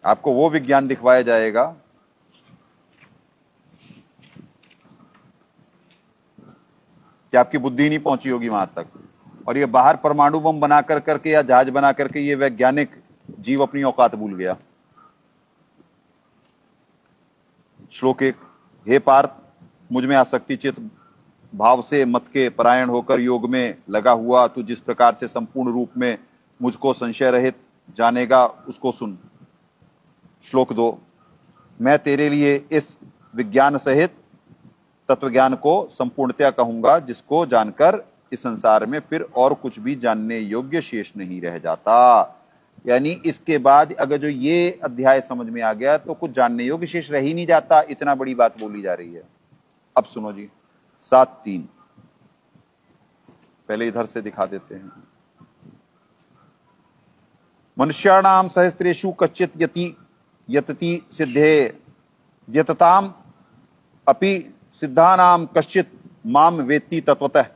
आपको वो विज्ञान दिखवाया जाएगा कि आपकी बुद्धि नहीं पहुंची होगी वहां तक। और ये बाहर परमाणु बम बना कर करके या जहाज बना करके ये वैज्ञानिक जीव अपनी औकात भूल गया। श्लोक 1, हे पार्थ, मुझ में आसक्ति चित भाव से मत के परायण होकर योग में लगा हुआ तू जिस प्रकार से संपूर्ण रूप में मुझको संशय रहित जानेगा उसको सुन। श्लोक 2, मैं तेरे लिए इस विज्ञान सहित तत्वज्ञान को संपूर्णतया कहूंगा, जिसको जानकर इस संसार में फिर और कुछ भी जानने योग्य शेष नहीं रह जाता। यानी इसके बाद अगर जो ये अध्याय समझ में आ गया तो कुछ जानने योग्य शेष रह ही नहीं जाता, इतना बड़ी बात बोली जा रही है। अब सुनो जी, 7:3 पहले इधर से दिखा देते हैं। मनुष्याणाम सहस्त्रेषु कच्चित यतति सिद्धे यतताम अपि सिद्धानाम कश्चित माम वेत्ति तत्वतः।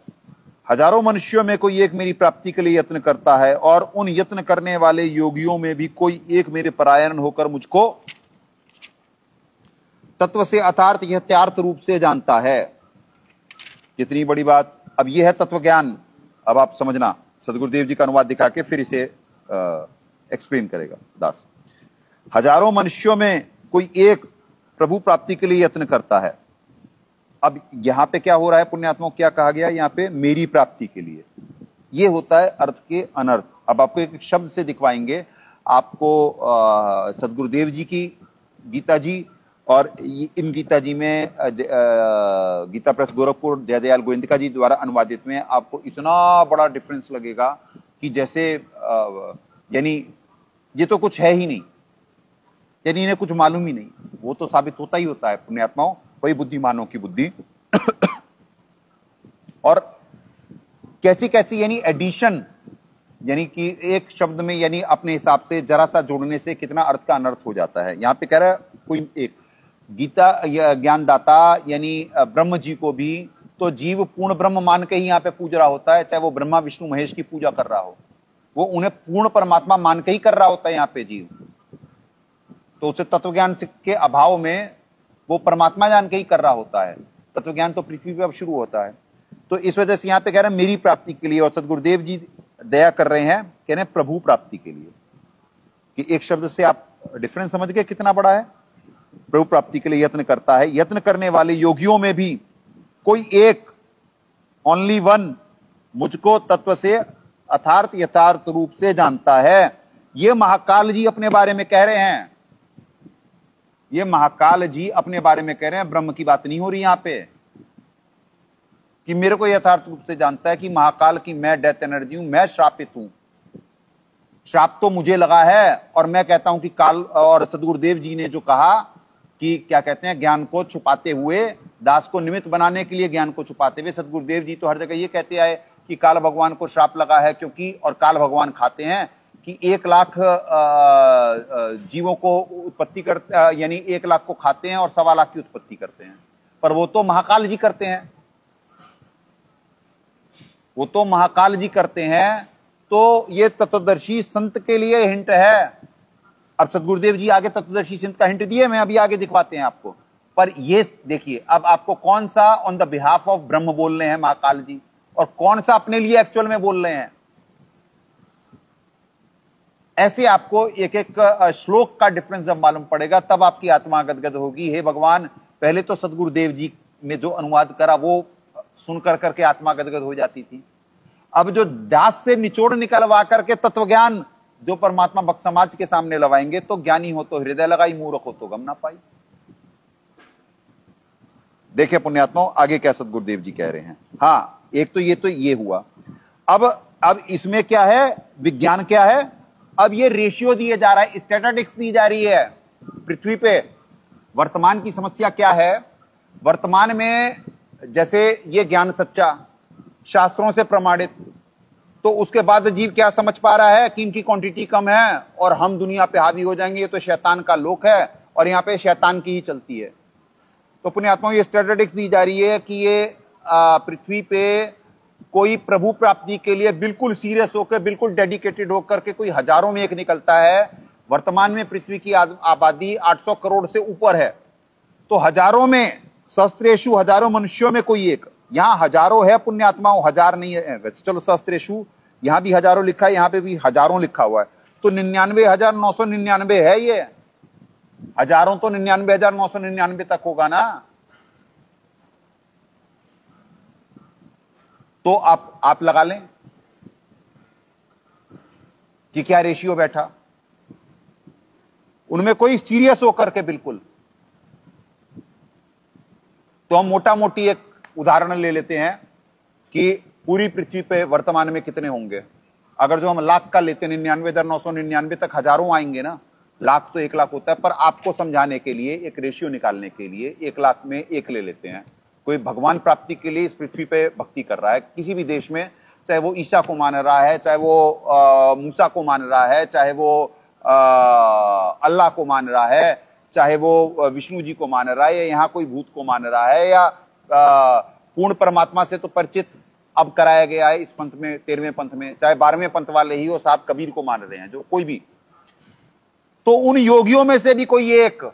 हजारों मनुष्यों में कोई एक मेरी प्राप्ति के लिए यत्न करता है और उन यत्न करने वाले योगियों में भी कोई एक मेरे परायण होकर मुझको तत्व से अर्थात यथार्थ रूप से जानता है। कितनी बड़ी बात। अब यह है तत्व ज्ञान। अब आप समझना, सदगुरुदेव जी का अनुवाद दिखा के फिर इसे एक्सप्लेन करेगा दास। हजारों मनुष्यों में कोई एक प्रभु प्राप्ति के लिए यत्न करता है। अब यहां पे क्या हो रहा है पुण्यात्माओं, क्या कहा गया यहां पे, मेरी प्राप्ति के लिए। ये होता है अर्थ के अनर्थ। अब आपको एक शब्द से दिखवाएंगे, आपको सदगुरुदेव जी की गीता जी और इन गीता जी में गीता प्रेस गोरखपुर जयदयाल गोविंदिका जी द्वारा अनुवादित में आपको इतना बड़ा डिफरेंस लगेगा कि जैसे यानी ये तो कुछ है ही नहीं, यानी इन्हें कुछ मालूम ही नहीं। वो तो साबित होता ही होता है पुण्यात्माओं, वही बुद्धिमानों की बुद्धि। और कैसी कैसी यानी एडिशन, यानी कि एक शब्द में यानी अपने हिसाब से जरा सा जोड़ने से कितना अर्थ का अनर्थ हो जाता है। यहां पे कह रहा है कोई एक गीता ज्ञानदाता यानी ब्रह्म जी को भी तो जीव पूर्ण ब्रह्म मान के ही यहाँ पे पूज रहा होता है, चाहे वो ब्रह्मा विष्णु महेश की पूजा कर रहा हो, वो उन्हें पूर्ण परमात्मा मान के ही कर रहा होता है यहाँ पे जीव। तो उसे तत्वज्ञान के अभाव में वो परमात्मा जान के ही कर रहा होता है। तत्वज्ञान तो पृथ्वी पे अब शुरू होता है। तो इस वजह से यहाँ पे कह रहे हैं मेरी प्राप्ति के लिए, और सदगुरुदेव जी दया कर रहे हैं, कह रहे हैं प्रभु प्राप्ति के लिए। कि एक शब्द से आप डिफरेंस समझ गए कितना बड़ा है। प्रभु प्राप्ति के लिए यत्न करता है, यत्न करने वाले योगियों में भी कोई एक, ओनली वन, मुझको तत्व से अर्थात यथार्थ रूप से जानता है। ये महाकाल जी अपने बारे में कह रहे हैं, ये महाकाल जी अपने बारे में कह रहे हैं, ब्रह्म की बात नहीं हो रही यहां पे कि मेरे को यथार्थ रूप से जानता है कि महाकाल की मैं डेथ एनर्जी हूं, मैं श्रापित हूं, श्राप तो मुझे लगा है। और मैं कहता हूं कि काल, और सदगुरुदेव जी ने जो कहा कि क्या कहते हैं, ज्ञान को छुपाते हुए, दास को निमित्त बनाने के लिए ज्ञान को छुपाते हुए, सदगुरुदेव जी तो हर जगह ये कहते आए कि काल भगवान को श्राप लगा है क्योंकि, और काल भगवान खाते हैं कि 1 लाख जीवों को उत्पत्ति करते, यानी 1 लाख को खाते हैं और 1.25 लाख की उत्पत्ति करते हैं। पर वो तो महाकाल जी करते हैं, वो तो महाकाल जी करते हैं। तो ये तत्वदर्शी संत के लिए हिंट है। अब सदगुरुदेव जी आगे तत्वदर्शी संत का हिंट दिए, मैं अभी आगे दिखवाते हैं आपको। पर ये देखिए अब आपको कौन सा ऑन द बिहाफ ऑफ ब्रह्म बोल रहे हैं महाकाल जी, और कौन सा अपने लिए एक्चुअल में बोल रहे हैं। ऐसे आपको एक एक श्लोक का डिफरेंस जब मालूम पड़ेगा तब आपकी आत्मा गदगद होगी। हे भगवान, पहले तो सदगुरुदेव जी ने जो अनुवाद करा वो सुनकर करके आत्मा गदगद हो जाती थी। अब जो दास से निचोड़ निकलवा करके तत्वज्ञान जो परमात्मा भक्त समाज के सामने लगाएंगे, तो ज्ञानी हो तो हृदय लगाई, मूर्ख हो तो गम ना पाई। देखिए पुण्यात्माओं, आगे क्या सदगुरुदेव जी कह रहे हैं। हाँ, एक तो ये हुआ। अब इसमें क्या है, विज्ञान क्या है, अब ये रेशियो दिए जा रहा है, स्टैटिस्टिक्स दी जा रही है पृथ्वी पे। वर्तमान की समस्या क्या है, वर्तमान में जैसे ये ज्ञान सच्चा शास्त्रों से प्रमाणित, तो उसके बाद जीव क्या समझ पा रहा है कि इनकी क्वांटिटी कम है और हम दुनिया पे हावी हो जाएंगे, ये तो शैतान का लोक है और यहां पे शैतान की ही चलती है। तो पुण्यात्माओं, ये स्टैटिस्टिक्स दी जा रही है कि ये पृथ्वी पे कोई प्रभु प्राप्ति के लिए बिल्कुल सीरियस होकर, बिल्कुल डेडिकेटेड होकर के कोई हजारों में एक निकलता है। वर्तमान में पृथ्वी की आबादी 800 करोड़ से ऊपर है, तो हजारों में, सहस्त्रेषु हजारों मनुष्यों में कोई एक, यहां हजारों है पुण्यात्माओं, हजार नहीं है वैसे। चलो सहस्त्रेषु यहां भी हजारों लिखा है, यहां पे भी हजारों लिखा हुआ है, तो 99,999 है ये। हजारों तो 99,999 तक होगा ना। तो आप लगा लें कि क्या रेशियो बैठा। उनमें कोई सीरियस होकर के बिल्कुल, तो हम मोटा मोटी एक उदाहरण ले लेते हैं कि पूरी पृथ्वी पे वर्तमान में कितने होंगे। अगर जो हम लाख का लेते हैं, 99,999 तक हजारों आएंगे ना, लाख तो 1 लाख होता है। पर आपको समझाने के लिए, एक रेशियो निकालने के लिए 1 लाख में 1 ले लेते हैं। कोई भगवान प्राप्ति के लिए इस पृथ्वी पे भक्ति कर रहा है किसी भी देश में, चाहे वो ईसा को मान रहा है, चाहे वो मूसा को मान रहा है, चाहे वो अल्लाह को मान रहा है, चाहे वो विष्णु जी को मान रहा है, या यहाँ कोई भूत को मान रहा है, या पूर्ण परमात्मा से तो परिचित अब कराया गया है इस पंथ में, 13वें पंथ में, चाहे 12वें पंथ वाले ही हो, साहब कबीर को मान रहे हैं, जो कोई भी। तो उन योगियों में से भी कोई एक,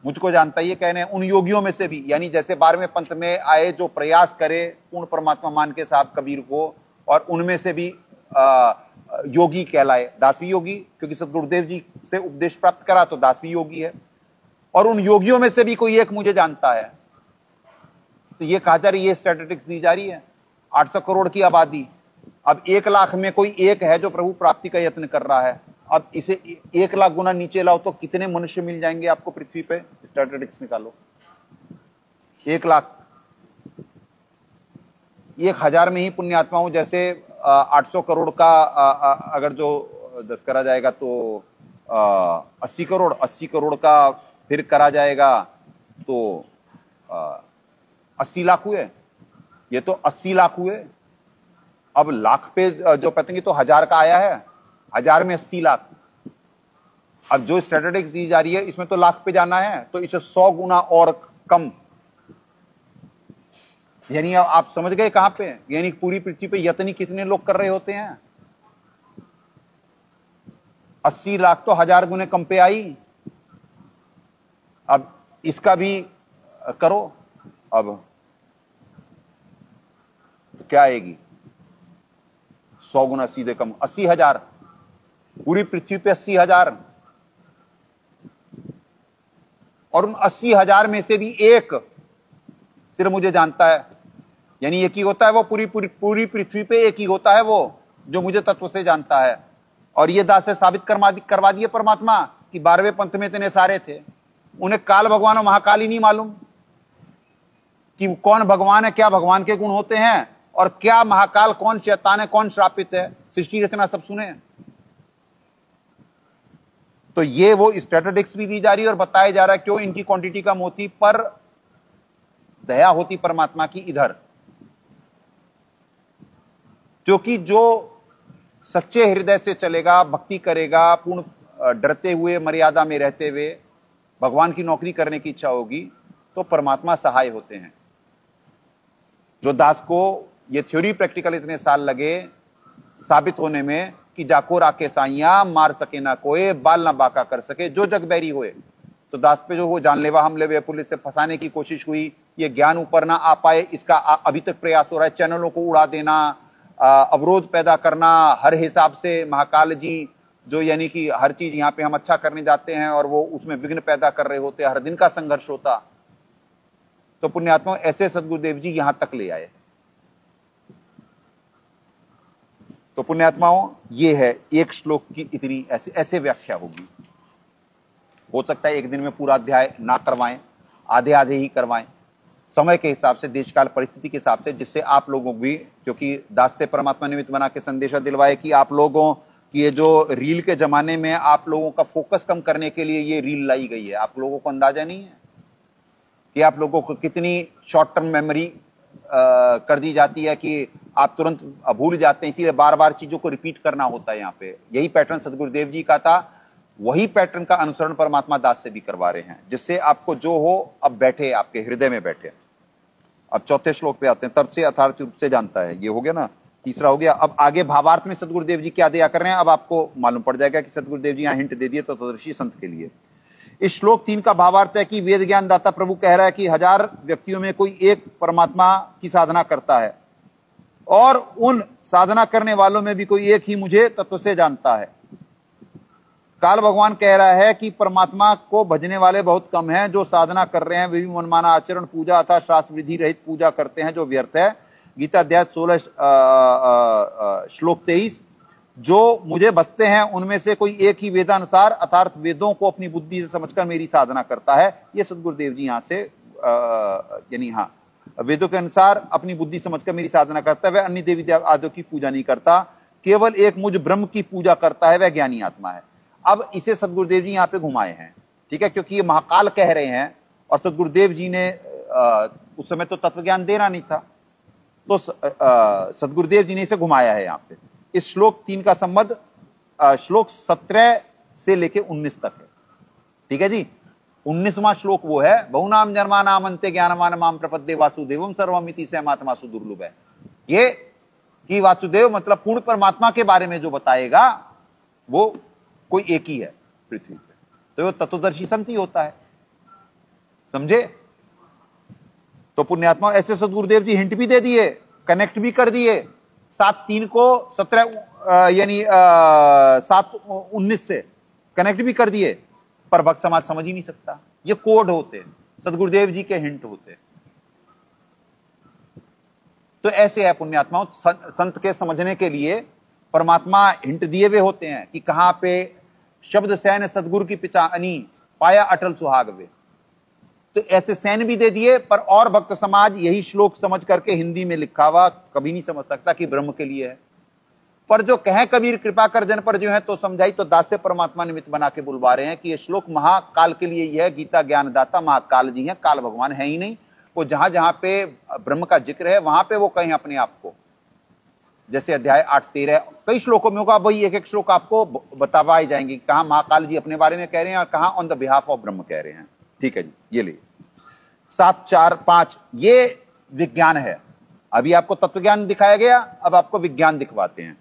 मुझको जानता है ये कहने, उन योगियों में से भी, यानी जैसे 12वें पंथ में आए जो प्रयास करे पूर्ण परमात्मा मान के साहब कबीर को, और उनमें से भी योगी कहलाए, दासवी योगी, क्योंकि सदगुरुदेव जी से उपदेश प्राप्त करा तो दासवी योगी है। और उन योगियों में से भी कोई एक मुझे जानता है। तो ये कहा जा रही है, ये स्टैटिस्टिक्स दी जा रही है, 800 करोड़ की आबादी, अब 1 लाख में कोई एक है जो प्रभु प्राप्ति का यत्न कर रहा है। अब इसे 1 लाख गुना नीचे लाओ तो कितने मनुष्य मिल जाएंगे आपको पृथ्वी पे, स्टैटिस्टिक्स निकालो। 1 लाख, 1000 में ही पुण्यात्माओं, जैसे 800 करोड़ का अगर जो 10 करा जाएगा तो 80 करोड़, 80 करोड़ का फिर करा जाएगा तो 80 लाख हुए, ये तो 80 लाख हुए। अब लाख पे जो कहते हैं तो 1000 का आया है, 1000 में 80 लाख। अब जो स्टैटिस्टिक्स दी जा रही है इसमें तो लाख पे जाना है, तो इसे 100 गुना और कम, यानी आप समझ गए कहां पे, यानी पूरी पृथ्वी पे यत्न कितने लोग कर रहे होते हैं। 80 लाख तो 1000 गुने कम पे आई। अब इसका भी करो, अब तो क्या आएगी, 100 गुना सीधे कम, 80,000, पूरी पृथ्वी पे 80,000। और उन 80,000 में से भी एक सिर्फ मुझे जानता है, यानी एक ही होता है वो, पूरी पृथ्वी पे एक ही होता है वो जो मुझे तत्व से जानता है। और ये दास से साबित करवा दिए परमात्मा कि 12वें पंथ में इतने सारे थे, उन्हें काल भगवान और महाकाल ही नहीं मालूम कि कौन भगवान है, क्या भगवान के गुण होते हैं, और क्या महाकाल, कौन शैतान है, कौन श्रापित है, सृष्टि रचना सब सुने। तो ये वो स्टैटिस्टिक्स भी दी जा रही है और बताया जा रहा है क्यों इनकी क्वांटिटी कम होती, पर दया होती परमात्मा की इधर, क्योंकि जो सच्चे हृदय से चलेगा, भक्ति करेगा, पूर्ण डरते हुए, मर्यादा में रहते हुए भगवान की नौकरी करने की इच्छा होगी, तो परमात्मा सहाय होते हैं। जो दास को ये थ्योरी प्रैक्टिकल इतने साल लगे साबित होने में कि जाको राके साइया, मार सके ना कोई, बाल ना बाका कर सके, जो जग बैरी होए, तो दास पे जो वो जानलेवा हमले हुए, पुलिस से फंसाने की कोशिश हुई, ये ज्ञान ऊपर ना आ पाए, इसका अभी तक प्रयास हो रहा है, चैनलों को उड़ा देना, अवरोध पैदा करना, हर हिसाब से महाकाल जी जो यानी कि हर चीज यहां पे हम अच्छा करने जाते हैं और वो उसमें विघ्न पैदा कर रहे होते हैं, हर दिन का संघर्ष होता। तो पुण्यात्मा ऐसे सदगुरुदेव जी यहां तक ले आए। तो पुण्यात्माओं ये है एक श्लोक की इतनी ऐसे ऐसे व्याख्या होगी। हो सकता है एक दिन में पूरा अध्याय ना करवाएं, आधे आधे ही करवाएं, समय के हिसाब से, देशकाल परिस्थिति के हिसाब से, जिससे आप लोगों भी, क्योंकि दास से परमात्मा निमित्त बना के संदेशा दिलवाए कि आप लोगों की ये जो रील के जमाने में आप लोगों का फोकस कम करने के लिए ये रील लाई गई है। आप लोगों को अंदाजा नहीं है कि आप लोगों को कितनी शॉर्ट टर्म मेमोरी कर दी जाती है कि आप तुरंत भूल जाते हैं, इसीलिए बार बार चीजों को रिपीट करना होता है। यहाँ पे यही पैटर्न सदगुरुदेव जी का था, वही पैटर्न का अनुसरण परमात्मा दास से भी करवा रहे हैं, जिससे आपको जो हो अब बैठे, आपके हृदय में बैठे। अब चौथे श्लोक पे आते हैं, तब से यथार्थ रूप से जानता है। ये हो गया ना, तीसरा हो गया। अब आगे भावार्थ में सदगुरुदेव जी क्या दिया कर रहे हैं, अब आपको मालूम पड़ जाएगा कि सदगुरुदेव जी यहाँ हिंट दे दिए तत्वदर्शी संत के लिए। इस श्लोक 3 का भावार्थ है कि वेद ज्ञान दाता प्रभु कह रहा है कि 1000 व्यक्तियों में कोई एक परमात्मा की साधना करता है और उन साधना करने वालों में भी कोई एक ही मुझे तत्व से जानता है। काल भगवान कह रहा है कि परमात्मा को भजने वाले बहुत कम हैं, जो साधना कर रहे हैं वे भी मनमाना आचरण, पूजा अथवा शास्त्र विधि रहित पूजा करते हैं जो व्यर्थ है। गीता अध्याय 16 श्लोक 23, जो मुझे बसते हैं उनमें से कोई एक ही वेदानुसार अर्थात वेदों को अपनी बुद्धि से समझकर मेरी साधना करता है। ये सदगुरुदेव जी यहां से यानी हाँ, वेदों के अनुसार अपनी बुद्धि समझकर मेरी साधना करता है, वह अन्य देवी आदि की पूजा नहीं करता, केवल एक मुझ ब्रह्म की पूजा करता है, वह ज्ञानी आत्मा है। अब इसे सदगुरुदेव जी यहाँ पे घुमाए हैं, ठीक है, क्योंकि ये महाकाल कह रहे हैं और सदगुरुदेव जी ने उस समय तो तत्व ज्ञान देना नहीं था, तो सदगुरुदेव जी ने इसे घुमाया है यहाँ पे। इस श्लोक 3 का संबंध श्लोक 17 से लेके 19 तक है, ठीक है जी। 19वां श्लोक वो है, बहुनाम जन्मानाम अन्ते ज्ञानमान माम प्रपद्ये वासुदेवम सर्वमिति सहमात्मासु दुर्लभ है। ये कि वासुदेव मतलब पूर्ण परमात्मा के बारे में जो बताएगा वो कोई एक ही है पृथ्वी पे, तो वो तत्वदर्शी संत ही होता है, समझे। तो पुण्यात्मा ऐसे सदगुरुदेव जी हिंट भी दे दिए, कनेक्ट भी कर दिए, 7-3 को 17 यानी 7-19 से कनेक्ट भी कर दिए, पर भक्त समाज समझ ही नहीं सकता। ये कोड होते, सदगुरुदेव जी के हिंट होते। तो ऐसे है पुण्यात्माओं, संत के समझने के लिए परमात्मा हिंट दिए हुए होते हैं कि कहां पे शब्द सैन सदगुरु की पिचानी पाया अटल सुहाग वे। तो ऐसे सैन भी दे दिए, पर और भक्त समाज यही श्लोक समझ करके हिंदी में लिखा हुआ कभी नहीं समझ सकता कि ब्रह्म के लिए है। पर जो कहें कबीर कृपा कर जन पर जो है तो समझाई, तो दास से परमात्मा निमित्त बना के बुलवा रहे हैं कि ये श्लोक महाकाल के लिए ही है। गीता ज्ञानदाता महाकाल जी हैं, काल भगवान है ही नहीं। वो जहां जहां पे ब्रह्म का जिक्र है वहां पे वो कहें अपने आप को, जैसे अध्याय 8-13 कई श्लोकों में होगा, वही एक एक श्लोक आपको बतावाए जाएंगे कहां महाकाल जी अपने बारे में कह रहे हैं और कहां ऑन द बिहाफ ऑफ ब्रह्म कह रहे हैं, ठीक है जी। ये लिए 7-4-5 ये विज्ञान है। अभी आपको तत्वज्ञान दिखाया गया, अब आपको विज्ञान दिखवाते हैं।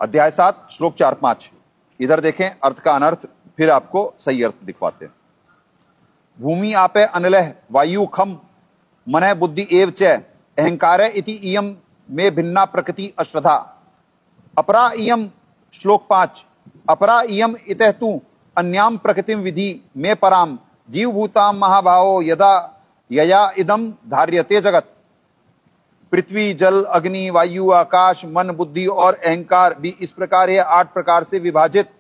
अध्याय 7 श्लोक 4-5 इधर देखें, अर्थ का अनर्थ, फिर आपको सही अर्थ दिखवाते हैं। भूमि आपे अनिलह वायु खम मनः बुद्धि एव च अहंकार इति इयम में भिन्ना प्रकृति अश्रद्धा। अपरा इयम श्लोक 5 अपरा इयम इतः तु अन्याम प्रकृतिम विधि में पराम जीवभूताम महाभावो यदा यया इदम धार्यते जगत। पृथ्वी जल अग्नि वायु आकाश मन बुद्धि और अहंकार भी इस प्रकार है 8 प्रकार से विभाजित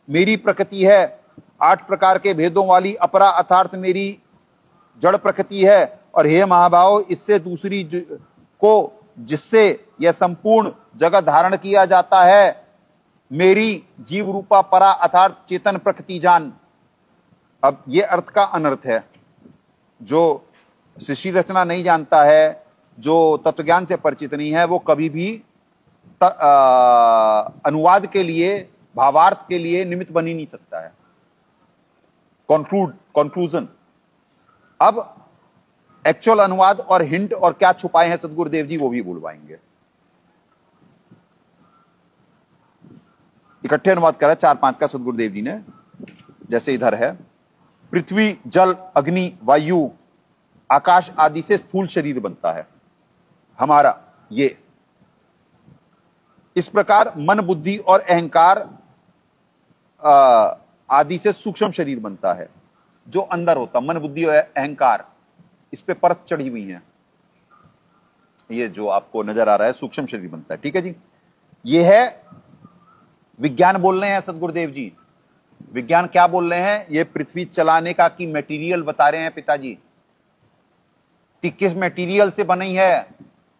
मेरी प्रकृति है। 8 प्रकार के भेदों वाली अपरा अर्थात मेरी जड़ प्रकृति है। और हे महाभाव, इससे दूसरी को जिससे यह संपूर्ण जगत धारण किया जाता है मेरी जीव रूपा परा अर्थात चेतन प्रकृति जान। अब ये अर्थ का अनर्थ है। जो सृष्टि रचना नहीं जानता है, जो तत्वज्ञान से परिचित नहीं है, वो कभी भी अनुवाद के लिए भावार्थ के लिए निमित्त बन ही नहीं सकता है। कंक्लूजन। अब एक्चुअल अनुवाद और हिंट और क्या छुपाए हैं सदगुरुदेव जी वो भी बुलवाएंगे। इकट्ठे अनुवाद करा 4-5 का सदगुरुदेव जी ने, जैसे इधर है पृथ्वी जल अग्नि वायु आकाश आदि से स्थूल शरीर बनता है हमारा। ये इस प्रकार मन, बुद्धि और अहंकार आदि से सूक्ष्म शरीर बनता है। जो अंदर होता, मन, बुद्धि और अहंकार, इस पे परत चढ़ी हुई है, ये जो आपको नजर आ रहा है सूक्ष्म शरीर बनता है। ठीक है जी, ये है विज्ञान बोल रहे हैं सदगुरुदेव जी। विज्ञान क्या बोल रहे हैं? ये पृथ्वी चलाने का की मटेरियल बता रहे हैं पिताजी कि किस मटेरियल से बनी है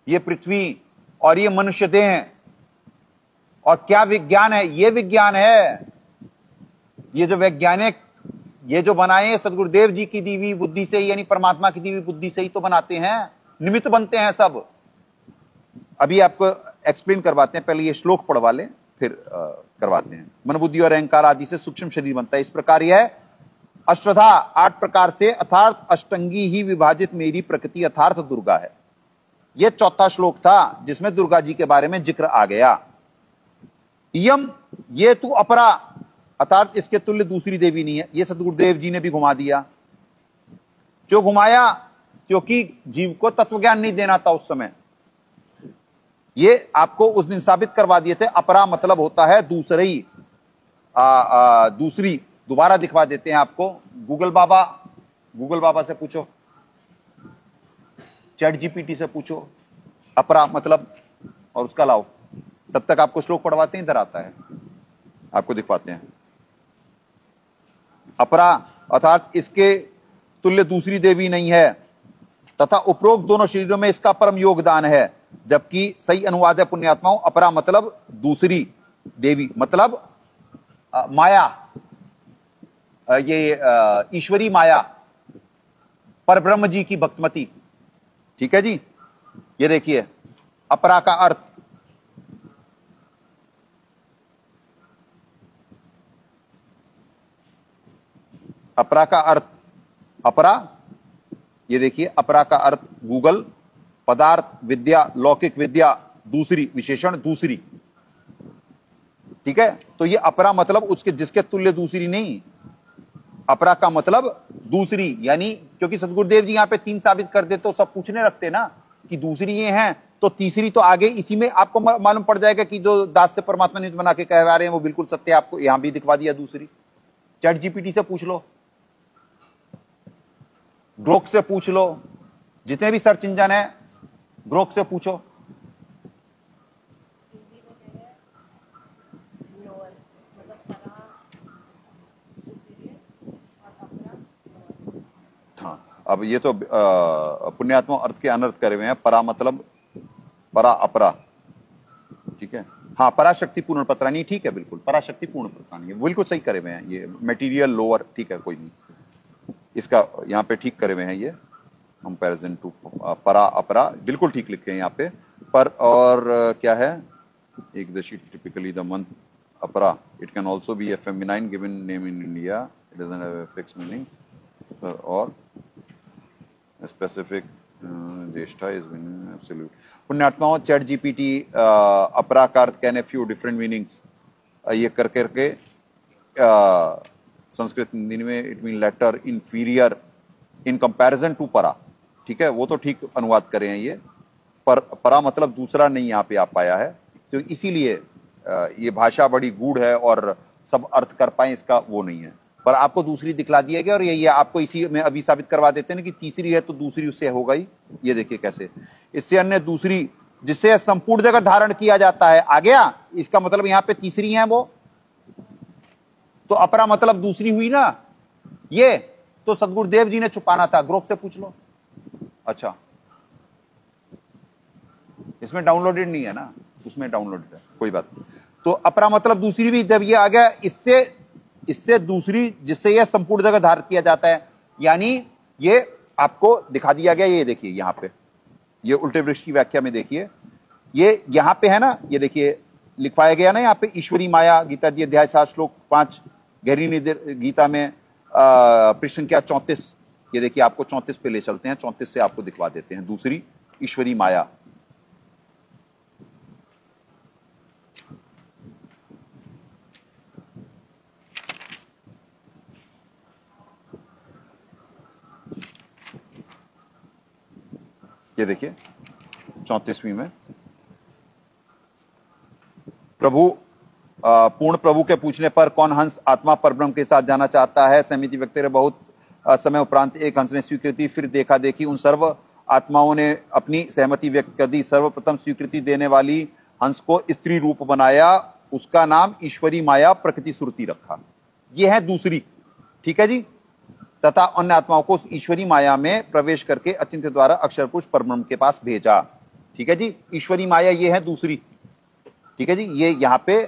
ये पृथ्वी और ये मनुष्य देह है। और क्या विज्ञान है? ये विज्ञान है। ये जो वैज्ञानिक ये जो बनाए हैं सदगुरुदेव जी की दी हुई बुद्धि से, यानी परमात्मा की दी हुई बुद्धि से ही तो बनाते हैं, निमित्त बनते हैं सब। अभी आपको एक्सप्लेन करवाते हैं, पहले ये श्लोक पढ़वा लें फिर करवाते हैं। मन, बुद्धि और अहंकार आदि से सूक्ष्म शरीर बनता है। इस प्रकार यह अष्टधा 8 प्रकार से अर्थात अष्टंगी ही विभाजित मेरी प्रकृति अर्थात दुर्गा है। यह चौथा श्लोक था जिसमें दुर्गा जी के बारे में जिक्र आ गया। यम ये तू अपरा अर्थात इसके तुल्य दूसरी देवी नहीं है। ये सदगुरुदेव जी ने भी घुमा दिया। क्यों घुमाया? क्योंकि जीव को तत्व ज्ञान नहीं देना था उस समय। ये आपको उस दिन साबित करवा दिए थे। अपरा मतलब होता है दूसरी। दूसरी दोबारा दिखवा देते हैं आपको। गूगल बाबा से पूछो, चैट जीपीटी से पूछो अपरा मतलब, और उसका लाओ। तब तक आपको श्लोक पढ़वाते हैं, इधर आता है आपको दिखवाते हैं। अपरा अर्थात इसके तुल्य दूसरी देवी नहीं है तथा उपरोक्त दोनों शरीरों में इसका परम योगदान है। जबकि सही अनुवाद है पुण्यात्माओं, अपरा मतलब दूसरी देवी मतलब माया, ये ईश्वरी माया, परब्रह्म जी की भक्तमती। ठीक है जी, ये देखिए अपरा का अर्थ अपरा, ये देखिए अपरा का अर्थ गूगल, पदार्थ, विद्या, लौकिक विद्या, दूसरी, विशेषण दूसरी। ठीक है, तो ये अपरा मतलब उसके जिसके तुल्य दूसरी नहीं। अपरा का मतलब दूसरी, यानी क्योंकि सदगुरुदेव जी यहां पे 3 साबित कर दे तो सब पूछने रखते ना कि दूसरी ये हैं, तो तीसरी तो आगे इसी में आपको मालूम पड़ जाएगा कि जो दास से परमात्मा ने बना के कहवा रहे हैं वो बिल्कुल सत्य। आपको यहां भी दिखवा दिया दूसरी। चैट जीपीटी से पूछ लो, ग्रोक से पूछ लो, जितने भी सर्च इंजन है ग्रोक से पूछो। हाँ, अब ये तो पुण्यात्मा अर्थ के अनर्थ करे हुए हैं। परा मतलब परा अपरा। ठीक है, हाँ, पराशक्ति पूर्ण पत्राणी। ठीक है, बिल्कुल पराशक्ति पूर्ण पत्राणी बिल्कुल सही करे हुए हैं। ये मटेरियल लोअर, ठीक है, कोई नहीं, इसका यहाँ पे ठीक करे हुए हैं। ये कंपैरिजन टू परा अपरा बिल्कुल ठीक लिखे हैं यहाँ पे। पर और क्या है, Ekadashi typically the month Apara, it can also be a feminine given name in India, it doesn't have a fixed meaning और स्पेसिफिक ज्येष्ठा इज एब्सोल्यूट। पुण्यात्माओं, चैट जीपीटी अपरा का अर्थ कहने फ्यू डिफरेंट मीनिंग्स ये कर करके संस्कृत हिंदी में it mean latter inferior in comparison to परा। ठीक है, वो तो ठीक अनुवाद करे हैं ये, पर परा मतलब दूसरा नहीं यहाँ पे आ पाया है। तो इसीलिए ये भाषा बड़ी गूढ़ है और सब अर्थ कर पाए इसका वो नहीं है। पर आपको दूसरी दिखला दिया गया और ये आपको इसी में अभी साबित करवा देते हैं कि तीसरी है तो दूसरी उससे होगा ही। ये देखिए कैसे, इससे अन्य दूसरी जिससे संपूर्ण जगत धारण किया जाता है आ गया। इसका मतलब यहाँ पे तीसरी है वो, तो अपरा मतलब दूसरी हुई ना। ये तो सदगुरुदेव जी ने छुपाना था, ग्रुप से पूछ लो। अच्छा, इसमें डाउनलोडेड नहीं है ना, उसमें डाउनलोडेड है, कोई बात नहीं। तो अपरा मतलब दूसरी भी जब ये आ गया, इससे दूसरी जिससे यह संपूर्ण जगह धारण किया जाता है, यानी ये आपको दिखा दिया गया। ये देखिए यहां पे, ये उल्टे वृक्ष की व्याख्या में देखिए, ये यहां पे है ना, ये देखिए लिखवाया गया ना यहाँ पे, ईश्वरी माया, गीता जी अध्याय 7 श्लोक 5, गहरी निधि गीता में पृष्ठ संख्या 34। ये देखिए आपको 34 पे ले चलते हैं, 34 से आपको दिखवा देते हैं दूसरी ईश्वरी माया। ये देखिए 34वीं में प्रभु पूर्ण प्रभु के पूछने पर कौन हंस आत्मा परब्रह्म के साथ जाना चाहता है? सहमति व्यक्त करे। बहुत समय उपरांत एक हंस ने स्वीकृति, फिर देखा देखी उन सर्व आत्माओं ने अपनी सहमति व्यक्त कर दी। सर्वप्रथम स्वीकृति देने वाली हंस को स्त्री रूप बनाया, उसका नाम ईश्वरी माया प्रकृति सुरति रखा। यह है दूसरी, ठीक है जी। तथा अन्य आत्माओं को उस ईश्वरी माया में प्रवेश करके अचिंत्य द्वारा अक्षर पुरुष परब्रह्म के पास भेजा, ठीक है जी। ईश्वरी माया ये है दूसरी, ठीक है जी। ये यहाँ पे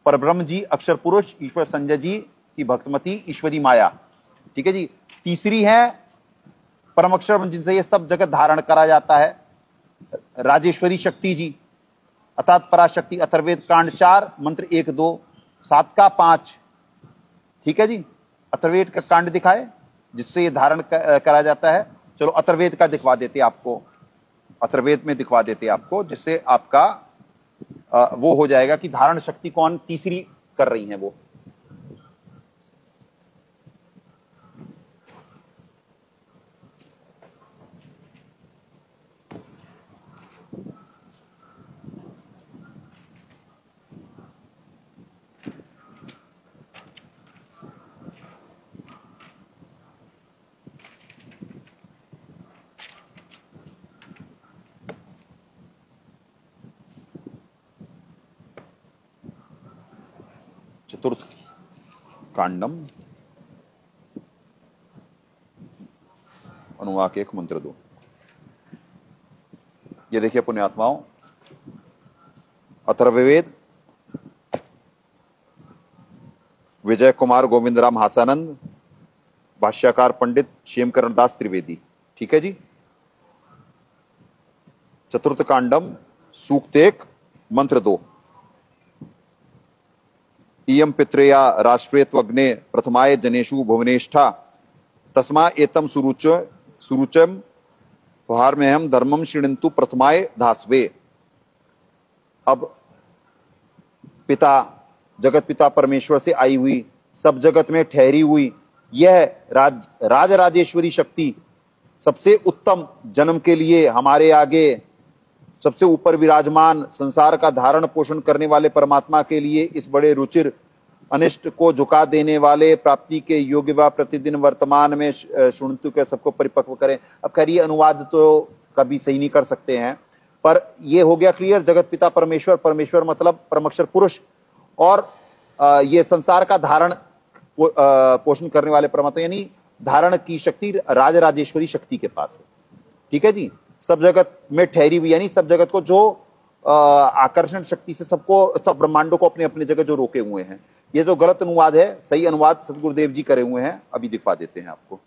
परब्रह्म जी, अक्षर पुरुष, ईश्वर संजय जी की भक्तमती ईश्वरी माया, ठीक है जी। तीसरी है परम अक्षर जिनसे ये सब जगत धारण करा जाता है, राजेश्वरी शक्ति जी, अर्थात पराशक्ति। अथर्ववेद कांड 4 मंत्र 1 2 7 का 5, ठीक है जी। अथर्ववेद का कांड दिखाए जिससे ये धारण करा जाता है। चलो अथर्ववेद का दिखवा देते आपको, अथर्ववेद में दिखवा देते आपको, जिससे आपका वो हो जाएगा कि धारण शक्ति कौन तीसरी कर रही है वो। चतुर्थ कांडम अनुवाक 1 मंत्र 2। ये देखिए पुण्यात्माओं, अथर्ववेद विजय कुमार गोविंद राम हासानंद, भाष्यकार पंडित क्षेमकरण दास त्रिवेदी, ठीक है जी। चतुर्थ कांडम सूक्त 1 मंत्र 2। इयम पित्रया राष्ट्रेत्वग्ने प्रथमाय जनेषु भुवनेष्ठा तस्मा एतम सुरुचम भारमेहम धर्मम श्रृणन्तु प्रथमाय धास्वे। अब पिता जगत पिता परमेश्वर से आई हुई, सब जगत में ठहरी हुई यह राजराजेश्वरी शक्ति सबसे उत्तम जन्म के लिए हमारे आगे सबसे ऊपर विराजमान संसार का धारण पोषण करने वाले परमात्मा के लिए इस बड़े रुचिर अनिष्ट को झुका देने वाले प्राप्ति के योग्य व प्रतिदिन वर्तमान में शुणतु के सबको परिपक्व करें। अब खैर अनुवाद तो कभी सही नहीं कर सकते हैं, पर ये हो गया क्लियर। जगत पिता परमेश्वर, परमेश्वर मतलब परमक्षर पुरुष, और ये संसार का धारण पोषण करने वाले परमात्मा, यानी धारण की शक्ति राजराजेश्वरी शक्ति के पास है, ठीक है जी। सब जगत में ठहरी हुई, यानी सब जगत को जो आकर्षण शक्ति से सबको, सब ब्रह्मांडों को अपने अपने जगह जो रोके हुए हैं। ये जो गलत अनुवाद है, सही अनुवाद सदगुरुदेव जी करे हुए हैं, अभी दिखा देते हैं आपको।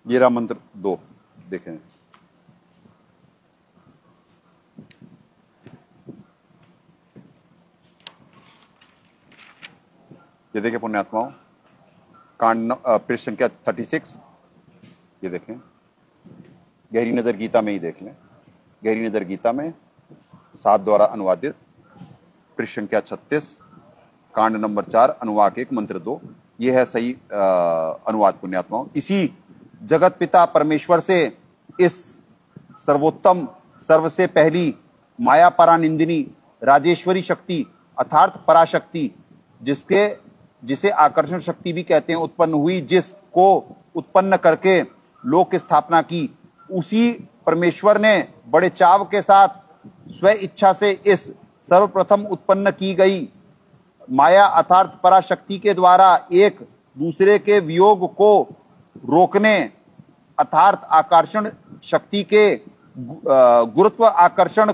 ये रहा मंत्र 2, देखें। ये देखें पुण्यात्माओं, कांड पृष्ठ संख्या 36, ये देखें। गहरी नजर गीता में ही देख लें, गहरी नजर गीता में 7 द्वारा अनुवादित पृष्ठ संख्या 36, कांड नंबर 4 अनुवाक 1 मंत्र 2। ये है सही अनुवाद पुण्यात्माओं। इसी जगत पिता परमेश्वर से इस सर्वोत्तम, सर्वसे पहली माया परानिंदिनी राजेश्वरी शक्ति अर्थात पराशक्ति जिसे आकर्षण शक्ति भी कहते हैं उत्पन्न हुई, जिसको उत्पन्न करके लोक की स्थापना की, उसी परमेश्वर ने बड़े चाव के साथ स्व इच्छा से इस सर्वप्रथम उत्पन्न की गई माया अर्थात पराशक्ति के द्वारा एक दूसरे के वियोग को रोकने अर्थात आकर्षण शक्ति के गुरुत्व आकर्षण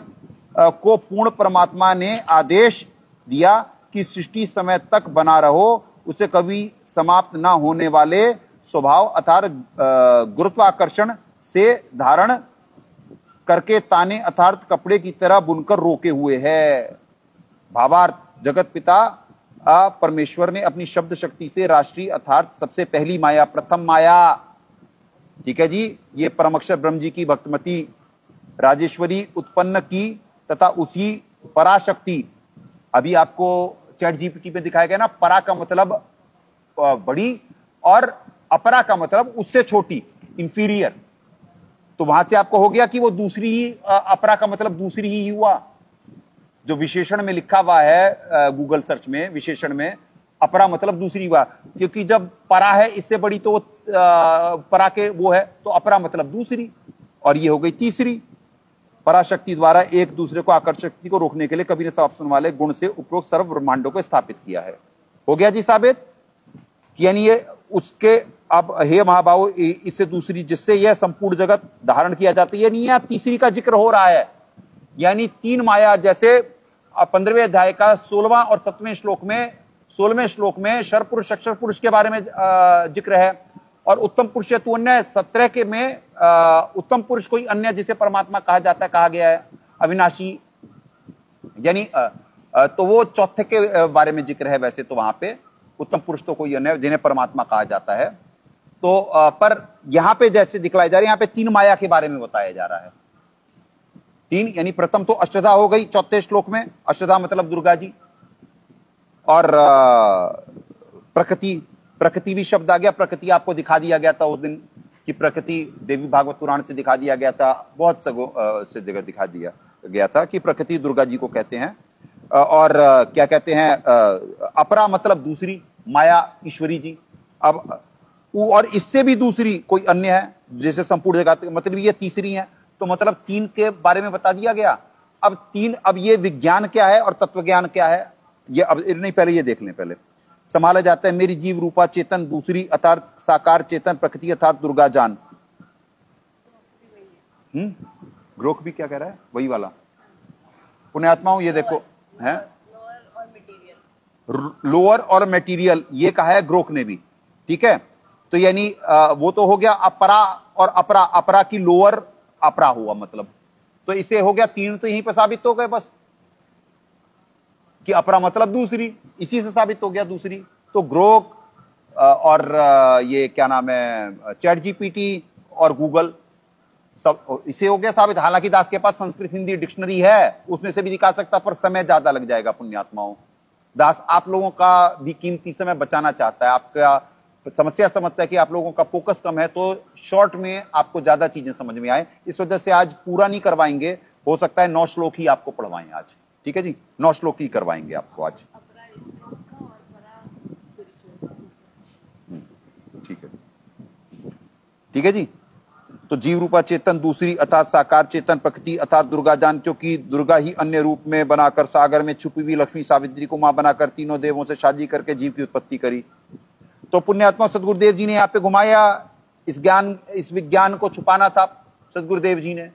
को पूर्ण परमात्मा ने आदेश दिया कि सृष्टि समय तक बना रहो, उसे कभी समाप्त ना होने वाले स्वभाव अर्थात गुरुत्वाकर्षण से धारण करके ताने अर्थात कपड़े की तरह बुनकर रोके हुए है। भावार्थ, जगत पिता परमेश्वर ने अपनी शब्द शक्ति से राष्ट्रीय अर्थात सबसे पहली माया, प्रथम माया, ठीक है जी, ये परम अक्षर ब्रह्म जी की भक्तमती राजेश्वरी उत्पन्न की तथा उसी पराशक्ति, अभी आपको चैट जीपीटी पे दिखाया गया ना, परा का मतलब बड़ी और अपरा का मतलब उससे छोटी, इंफीरियर, तो वहां से आपको हो गया कि वो दूसरी ही, अपरा का मतलब दूसरी ही हुआ। जो विशेषण में लिखा हुआ है गूगल सर्च में, विशेषण में अपरा मतलब दूसरी हुआ, क्योंकि जब परा है इससे बड़ी तो परा के वो है, तो अपरा मतलब दूसरी, और ये हो गई तीसरी। पराशक्ति द्वारा एक दूसरे को आकर्षण शक्ति को रोकने के लिए कभी न समाप्त होने वाले गुण से उपरोक्त सर्व ब्रह्मांडों को स्थापित किया है। हो गया जी साबित, यानी ये उसके, अब हे महाभाव, इससे दूसरी जिससे यह संपूर्ण जगत धारण किया जाता है, यानी यह तीसरी का जिक्र हो रहा है, यानी तीन माया, जैसे 15वें अध्याय का 16वां और 17वें श्लोक में, 16वें श्लोक में शर पुरुष अक्षर पुरुष के बारे में जिक्र है, और उत्तम पुरुष हेतु अन्य 17 के में उत्तम पुरुष कोई अन्य जिसे परमात्मा कहा जाता है, कहा गया है अविनाशी, यानी तो वो चौथे के बारे में जिक्र है। वैसे तो वहां पे उत्तम पुरुष तो कोई अन्य जिन्हें परमात्मा कहा जाता है, तो पर यहां पे जैसे दिखलाया जा रहा है, यहां पे तीन माया के बारे में बताया जा रहा है। तीन यानी प्रथम तो अष्टधा हो गई चौथे श्लोक में, अष्टधा मतलब दुर्गा जी, और प्रकृति, प्रकृति भी शब्द आ गया। प्रकृति आपको दिखा दिया गया था उस दिन कि प्रकृति देवी भागवत पुराण से दिखा दिया गया था, बहुत से जगह दिखा दिया गया था कि प्रकृति दुर्गा जी को कहते हैं, और क्या कहते हैं, अपरा मतलब दूसरी माया ईश्वरी जी, अब और इससे भी दूसरी कोई अन्य है जैसे संपूर्ण जगत, मतलब ये तीसरी है, तो मतलब तीन के बारे में बता दिया गया। अब तीन, अब ये विज्ञान क्या है और तत्व ज्ञान क्या है, ये अब नहीं, पहले ये देख लें। पहले संभाला जाता है मेरी जीव रूपा चेतन, दूसरी अर्थात साकार चेतन, प्रकृति अर्थात दुर्गा जान। ग्रोक भी क्या कह रहा है, वही वाला पुण्यात्माओं, ये देखो है लोअर और मटेरियल, ये कहा है ग्रोक ने भी, ठीक है। तो यानी वो तो हो गया अपरा और अपरा, अपरा की लोअर अपरा हुआ मतलब, तो इसे हो गया तीन, तो यहीं पर साबित हो गए बस कि अपरा मतलब दूसरी, इसी से साबित हो गया दूसरी। तो ग्रोक और ये क्या नाम है, चैट जीपीटी और गूगल, सब इसे हो गया साबित। हालांकि दास के पास संस्कृत हिंदी डिक्शनरी है, उसमें से भी दिखा सकता, पर समय ज्यादा लग जाएगा पुण्यात्माओं। दास आप लोगों का भी कीमती समय बचाना चाहता है, आपका समस्या समझता है कि आप लोगों का फोकस कम है, तो शॉर्ट में आपको ज्यादा चीजें समझ में आए, इस वजह से आज पूरा नहीं करवाएंगे, हो सकता है 9 श्लोक ही आपको पढ़वाएं आज, ठीक है जी, 9 श्लोक ही करवाएंगे आपको आज, ठीक है, ठीक है जी। तो जीव रूपा चेतन, दूसरी अर्थात साकार चेतन, प्रकृति अर्थात दुर्गा जान, क्योंकि दुर्गा ही अन्य रूप में बनाकर सागर में छुपी हुई लक्ष्मी सावित्री को मां बनाकर तीनों देवों से शादी करके जीव की उत्पत्ति करी। तो पुण्यात्मा सदगुरुदेव जी ने यहाँ पे घुमाया, इस ज्ञान, इस विज्ञान को छुपाना था सदगुरुदेव जी ने,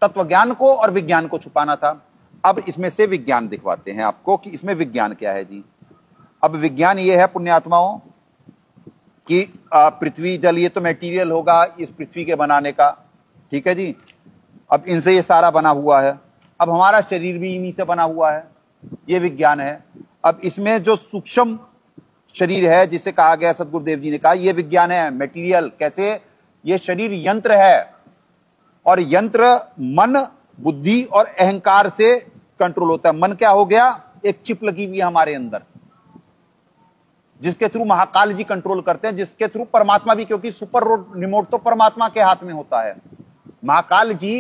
तत्व ज्ञान को और विज्ञान को छुपाना था। अब इसमें से विज्ञान दिखवाते हैं आपको कि इसमें विज्ञान क्या है जी। अब विज्ञान ये है पुण्यात्माओं कि पृथ्वी जल, ये तो मटेरियल होगा इस पृथ्वी के बनाने का, ठीक है जी। अब इनसे ये सारा बना हुआ है, अब हमारा शरीर भी इन्हीं से बना हुआ है, ये विज्ञान है। अब इसमें जो सूक्ष्म शरीर है जिसे कहा गया, सदगुरुदेव जी ने कहा ये विज्ञान है, मटेरियल। कैसे, ये शरीर यंत्र है, और यंत्र मन, बुद्धि और अहंकार से कंट्रोल होता है। मन क्या हो गया, एक चिप लगी हुई है हमारे अंदर, जिसके थ्रू महाकाल जी कंट्रोल करते हैं, जिसके थ्रू परमात्मा भी, क्योंकि सुपर रिमोट तो परमात्मा के हाथ में होता है। महाकाल जी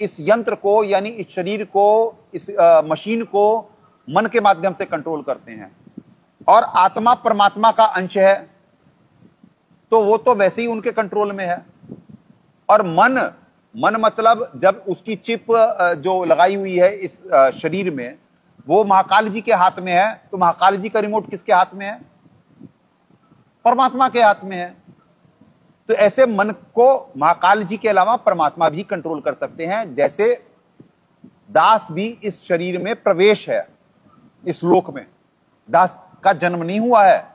इस यंत्र को, यानी इस शरीर को, इस मशीन को मन के माध्यम से कंट्रोल करते हैं। और आत्मा परमात्मा का अंश है, तो वो तो वैसे ही उनके कंट्रोल में है। और मन मतलब जब उसकी चिप जो लगाई हुई है इस शरीर में, वो महाकाल जी के हाथ में है, तो महाकाल जी का रिमोट किसके हाथ में है? परमात्मा के हाथ में है। तो ऐसे मन को महाकाल जी के अलावा परमात्मा भी कंट्रोल कर सकते हैं। जैसे दास भी इस शरीर में प्रवेश है, इस लोक में दास का जन्म नहीं हुआ है।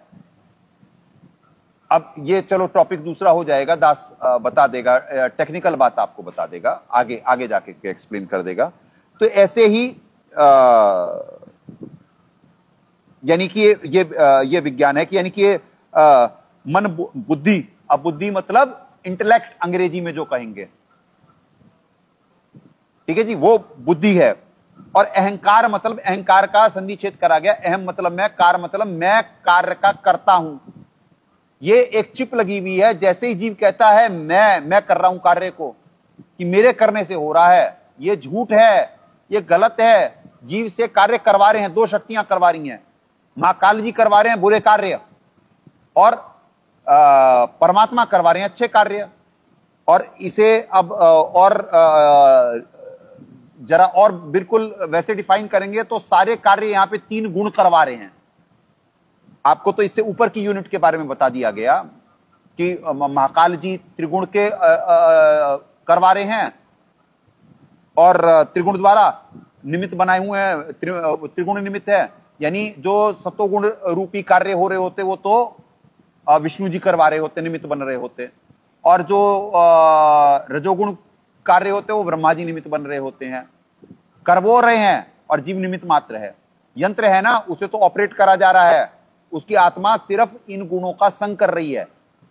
अब ये चलो टॉपिक दूसरा हो जाएगा, दास बता देगा, टेक्निकल बात आपको बता देगा, आगे आगे जाके एक्सप्लेन कर देगा। तो ऐसे ही यानी कि ये विज्ञान है कि यानी कि मन बुद्धि, अब बुद्धि मतलब इंटेलेक्ट अंग्रेजी में जो कहेंगे, ठीक है जी, वो बुद्धि है। और अहंकार मतलब, अहंकार का संधि छेद करा गया, अहम मतलब मैं, कार मतलब मैं कार्य का करता हूं। ये एक चिप लगी हुई है। जैसे ही जीव कहता है मैं कर रहा हूं कार्य को, कि मेरे करने से हो रहा है, ये झूठ है, ये गलत है। जीव से कार्य करवा रहे हैं, दो शक्तियां करवा रही हैं, महाकाल जी करवा रहे हैं बुरे कार्य, और परमात्मा करवा रहे हैं अच्छे कार्य। और इसे अब और जरा और बिल्कुल वैसे डिफाइन करेंगे तो सारे कार्य यहां पे 3 गुण करवा रहे हैं। आपको तो इससे ऊपर की यूनिट के बारे में बता दिया गया कि महाकाल जी त्रिगुण के करवा रहे हैं, और त्रिगुण द्वारा निमित्त बनाए हुए हैं, त्रिगुण निमित्त है, यानी जो सतोगुण रूपी कार्य हो रहे होते वो तो विष्णु जी करवा रहे होते, निमित्त बन रहे होते, और जो रजोगुण कार्य होते वो ब्रह्मा जी निमित्त बन रहे होते हैं। कर वो रहे हैं और जीव निमित्त मात्र है। यंत्र है ना, उसे तो ऑपरेट करा जा रहा है, उसकी आत्मा सिर्फ इन गुणों का संग कर रही है।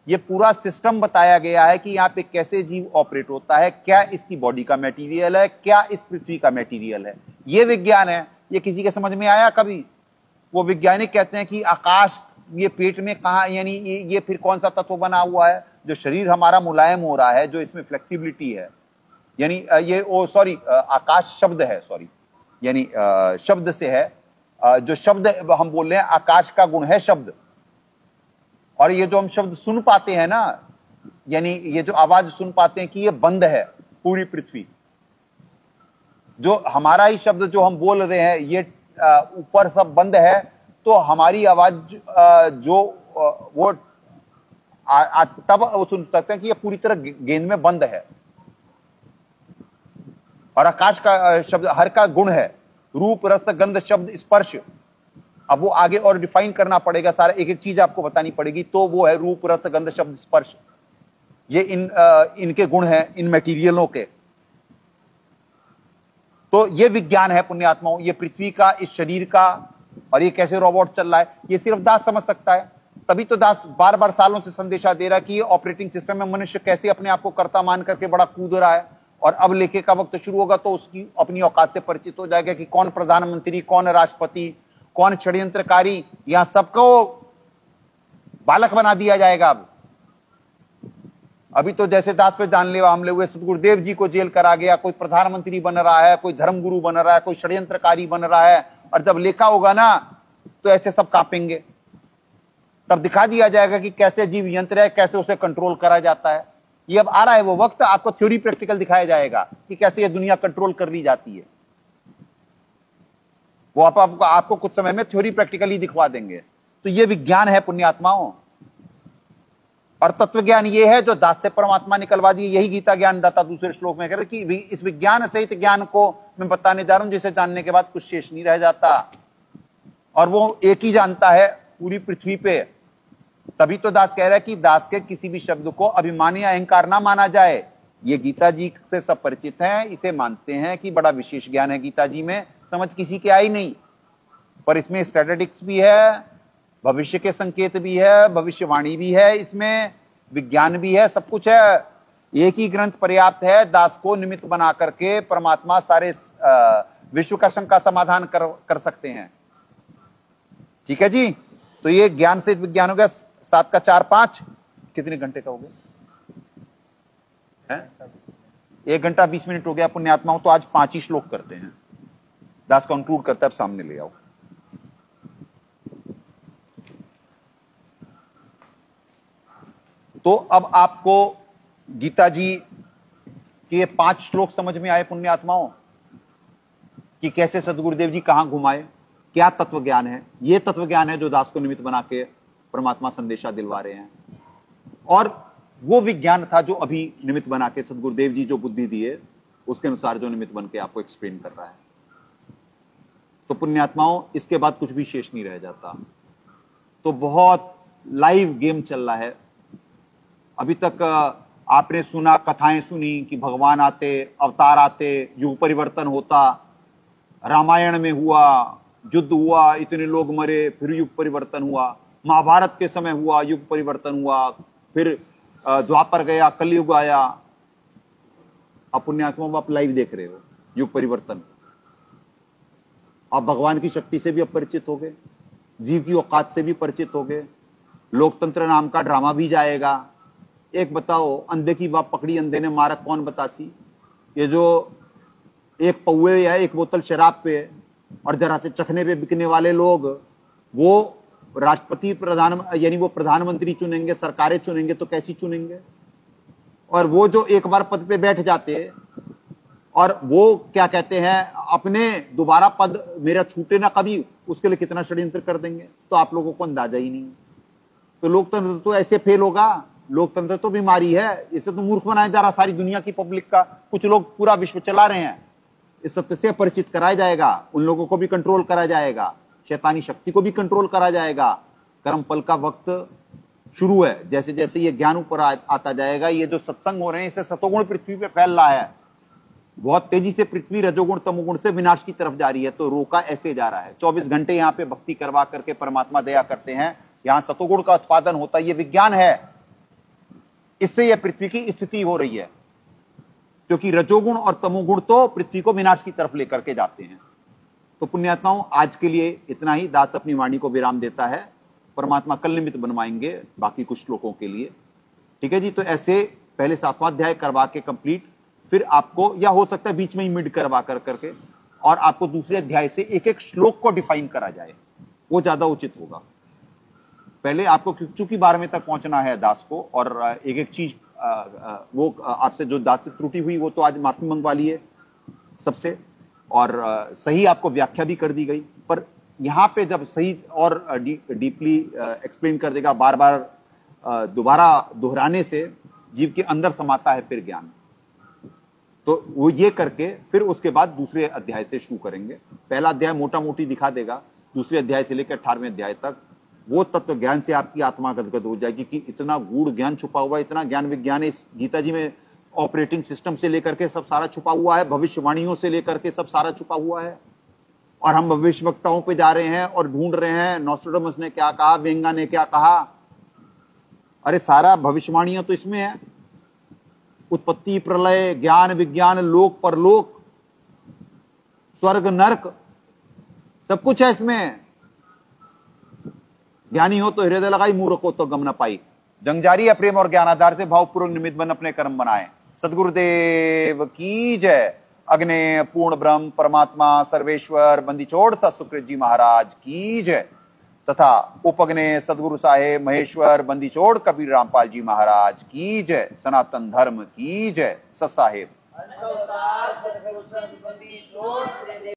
ये पूरा सिस्टम बताया गया है कि यहाँ पे कैसे जीव ऑपरेट होता है, क्या इसकी बॉडी का मटेरियल है, क्या इस पृथ्वी का मटेरियल है। ये विज्ञान है। ये किसी के समझ में आया कभी? वो वैज्ञानिक कहते हैं कि आकाश ये पेट में कहां, यानी ये फिर कौन सा तत्व बना हुआ है? जो शरीर हमारा मुलायम हो रहा है, जो इसमें फ्लेक्सिबिलिटी है, यानी ये आकाश शब्द है, सॉरी, यानी शब्द से है। जो शब्द हम बोल रहे हैं, आकाश का गुण है शब्द। और ये जो हम शब्द सुन पाते हैं ना, यानी ये जो आवाज सुन पाते हैं, कि ये बंद है पूरी पृथ्वी। जो हमारा ही शब्द जो हम बोल रहे हैं, ये ऊपर सब बंद है, तो हमारी आवाज जो वो तब वो सुन सकते हैं कि ये पूरी तरह गेंद में बंद है। और आकाश का शब्द हर का गुण है, रूप रस गंध शब्द स्पर्श। अब वो आगे और डिफाइन करना पड़ेगा, सारा एक एक चीज आपको बतानी पड़ेगी। तो वो है रूप रस गंध शब्द स्पर्श, ये इनके गुण हैं, इन मटेरियलों के। तो ये विज्ञान है पुण्यात्माओं, ये पृथ्वी का, इस शरीर का, और ये कैसे रोबोट चल रहा है, ये सिर्फ दास समझ सकता है। तभी तो दास बार बार सालों से संदेशा दे रहा है कि ऑपरेटिंग सिस्टम में मनुष्य कैसे अपने आप को कर्ता मान करके बड़ा कूद रहा है। और अब लेखे का वक्त शुरू होगा तो उसकी अपनी औकात से परिचित हो जाएगा कि कौन प्रधानमंत्री, कौन राष्ट्रपति, कौन षड्यंत्रकारी, यहां सबको बालक बना दिया जाएगा। अब अभी तो जैसे दास पे जानलेवा हमले हुए, सतगुरुदेव जी को जेल करा गया, कोई प्रधानमंत्री बन रहा है, कोई धर्मगुरु बन रहा है, कोई षड्यंत्रकारी बन रहा है। और जब लेखा होगा ना तो ऐसे सब कांपेंगे। तब दिखा दिया जाएगा कि कैसे जीव यंत्र है, कैसे उसे कंट्रोल करा जाता है। ये अब आ रहा है वो वक्त, आपको थ्योरी प्रैक्टिकल दिखाया जाएगा कि कैसे ये दुनिया कंट्रोल कर ली जाती है। वो आपको कुछ समय में थ्योरी प्रैक्टिकली दिखवा देंगे। तो ये विज्ञान है पुण्यात्माओं। और तत्व ज्ञान ये है जो दास से परमात्मा निकलवा दिए। यही गीता ज्ञान दाता दूसरे श्लोक में कह रहे कि इस विज्ञान सहित ज्ञान को मैं बताने जा रहा हूं, जिसे जानने के बाद कुछ शेष नहीं रह जाता। और वो एक ही जानता है पूरी पृथ्वी पे। तभी तो दास कह रहा है कि दास के किसी भी शब्द को अभिमान या अहंकार ना माना जाए। ये गीता जी से सब परिचित हैं, इसे मानते हैं कि बड़ा विशेष ज्ञान है गीता जी में, समझ किसी के आई नहीं। पर इसमें स्ट्रेटेटिक्स भी है, भविष्य के संकेत भी है, भविष्यवाणी भी है, इसमें विज्ञान भी है, सब कुछ है। एक ही ग्रंथ पर्याप्त है दास को निमित्त बना करके परमात्मा सारे विश्व का शंका समाधान कर सकते हैं। ठीक है जी। तो ये ज्ञान से विज्ञान हो गया। 7 का 4 5 कितने घंटे का हो गया? 1 घंटा 20 मिनट हो गया पुण्यात्माओं। तो आज 5 ही श्लोक करते हैं। दास कंक्लूड करता है, अब सामने ले आओ। तो अब आपको गीता जी के ये 5 श्लोक समझ में आए पुण्यात्माओं, कि कैसे सदगुरुदेव जी कहां घुमाए, क्या तत्व ज्ञान है। ये तत्व ज्ञान है जो दास को निमित्त बना के परमात्मा संदेशा दिलवा रहे हैं। और वो विज्ञान था जो अभी निमित्त बना के सदगुरुदेव जी जो बुद्धि दिए उसके अनुसार जो निमित्त बन के आपको एक्सप्लेन कर रहा है। तो पुण्यात्माओं, इसके बाद कुछ भी शेष नहीं रह जाता। तो बहुत लाइव गेम चल रहा है। अभी तक आपने सुना, कथाएं सुनी कि भगवान आते, अवतार आते, युग परिवर्तन होता, रामायण में हुआ, युद्ध हुआ, इतने लोग मरे, फिर युग परिवर्तन हुआ, महाभारत के समय हुआ, युग परिवर्तन हुआ, फिर द्वापर गया, कलयुग आया। अब पुण्यात्माओं, आप लाइव देख रहे हो युग परिवर्तन। आप भगवान की शक्ति से भी अपरिचित हो गए, जीव की औकात से भी परिचित हो गए। लोकतंत्र नाम का ड्रामा भी जाएगा। एक बताओ, अंधे की बात पकड़ी, अंधे ने मारा, कौन बतासी। ये जो एक पौवे या एक बोतल शराब पे और जरा से चखने पे बिकने वाले लोग, वो राष्ट्रपति प्रधान यानी वो प्रधानमंत्री चुनेंगे, सरकारें चुनेंगे, तो कैसी चुनेंगे। और वो जो एक बार पद पे बैठ जाते और वो क्या कहते हैं, अपने दोबारा पद मेरा छूटे ना कभी, उसके लिए कितना षड्यंत्र कर देंगे, तो आप लोगों को अंदाजा ही नहीं। तो लोकतंत्र तो ऐसे फेल होगा। लोकतंत्र तो बीमारी है, इसे तो मूर्ख बनाया जा रहा सारी दुनिया की पब्लिक का। कुछ लोग पूरा विश्व चला रहे हैं। इस सत्य से परिचित कराया जाएगा, उन लोगों को भी कंट्रोल करा जाएगा, शैतानी शक्ति को भी कंट्रोल करा जाएगा। कर्म फल का वक्त शुरू है। जैसे जैसे ये ज्ञान ऊपर आता जाएगा, ये जो सत्संग हो रहे हैं, इससे सतोगुण पृथ्वी पे फैल रहा है। बहुत तेजी से पृथ्वी रजोगुण तमोगुण से विनाश की तरफ जा रही है। तो रोका ऐसे जा रहा है। 24 घंटे यहाँ पे भक्ति करवा करके परमात्मा दया करते हैं, यहाँ सतोगुण का उत्पादन होता है। ये विज्ञान है। इससे यह पृथ्वी की स्थिति हो रही है, क्योंकि रजोगुण और तमोगुण तो पृथ्वी को विनाश की तरफ लेकर के जाते हैं। तो पुण्यात्माओं, आज के लिए इतना ही। दास अपनी वाणी को विराम देता है। परमात्मा कल निमित्त बनवाएंगे बाकी कुछ श्लोकों के लिए। ठीक है जी। तो ऐसे पहले 7वां अध्याय करवा के कंप्लीट, फिर आपको, या हो सकता है बीच में ही मिड करवा कर करके, और आपको दूसरे अध्याय से एक एक श्लोक को डिफाइन करा जाए, वो ज्यादा उचित होगा। पहले आपको चूंकि 12वें तक पहुंचना है दास को, और एक एक चीज वो आपसे जो दास से त्रुटि हुई वो तो आज माफी मंगवा ली है सबसे, और सही आपको व्याख्या भी कर दी गई। पर यहाँ पे जब सही और डीपली एक्सप्लेन कर देगा, बार बार दोबारा दोहराने से जीव के अंदर समाता है फिर ज्ञान। तो वो ये करके फिर उसके बाद दूसरे अध्याय से शुरू करेंगे। पहला अध्याय मोटा मोटी दिखा देगा, दूसरे अध्याय से लेकर 18वें अध्याय तक वो तत्व ज्ञान से आपकी आत्मा गदगद हो जाएगी कि इतना गूढ़ ज्ञान छुपा हुआ है, इतना ज्ञान विज्ञान इस गीता जी में ऑपरेटिंग सिस्टम से लेकर के सब सारा छुपा हुआ है, भविष्यवाणियों से लेकर के सब सारा छुपा हुआ है। और हम भविष्यवक्ताओं पे जा रहे हैं और ढूंढ रहे हैं नॉस्ट्रेडमस ने क्या कहा, वेंगा ने क्या कहा। अरे सारा भविष्यवाणियां तो इसमें है। उत्पत्ति, प्रलय, ज्ञान विज्ञान, लोक परलोक, स्वर्ग नरक, सब कुछ है इसमें। ज्ञानी हो तो हृदय लगाई, मूर्ख हो तो गम न पाई। जंग जारी है प्रेम और ज्ञान आधार से, भावपूर्वक निमित्त बन अपने कर्म बनाए। सदगुरुदेव की जय। अग्ने पूर्ण ब्रह्म परमात्मा सर्वेश्वर बंदीछोड़ सतसुकृत जी महाराज की जय। तथा उपग्ने सदगुरु साहेब महेश्वर बंदीछोड़ कबीर रामपाल जी महाराज की जय। सनातन धर्म की जय। सत साहेब।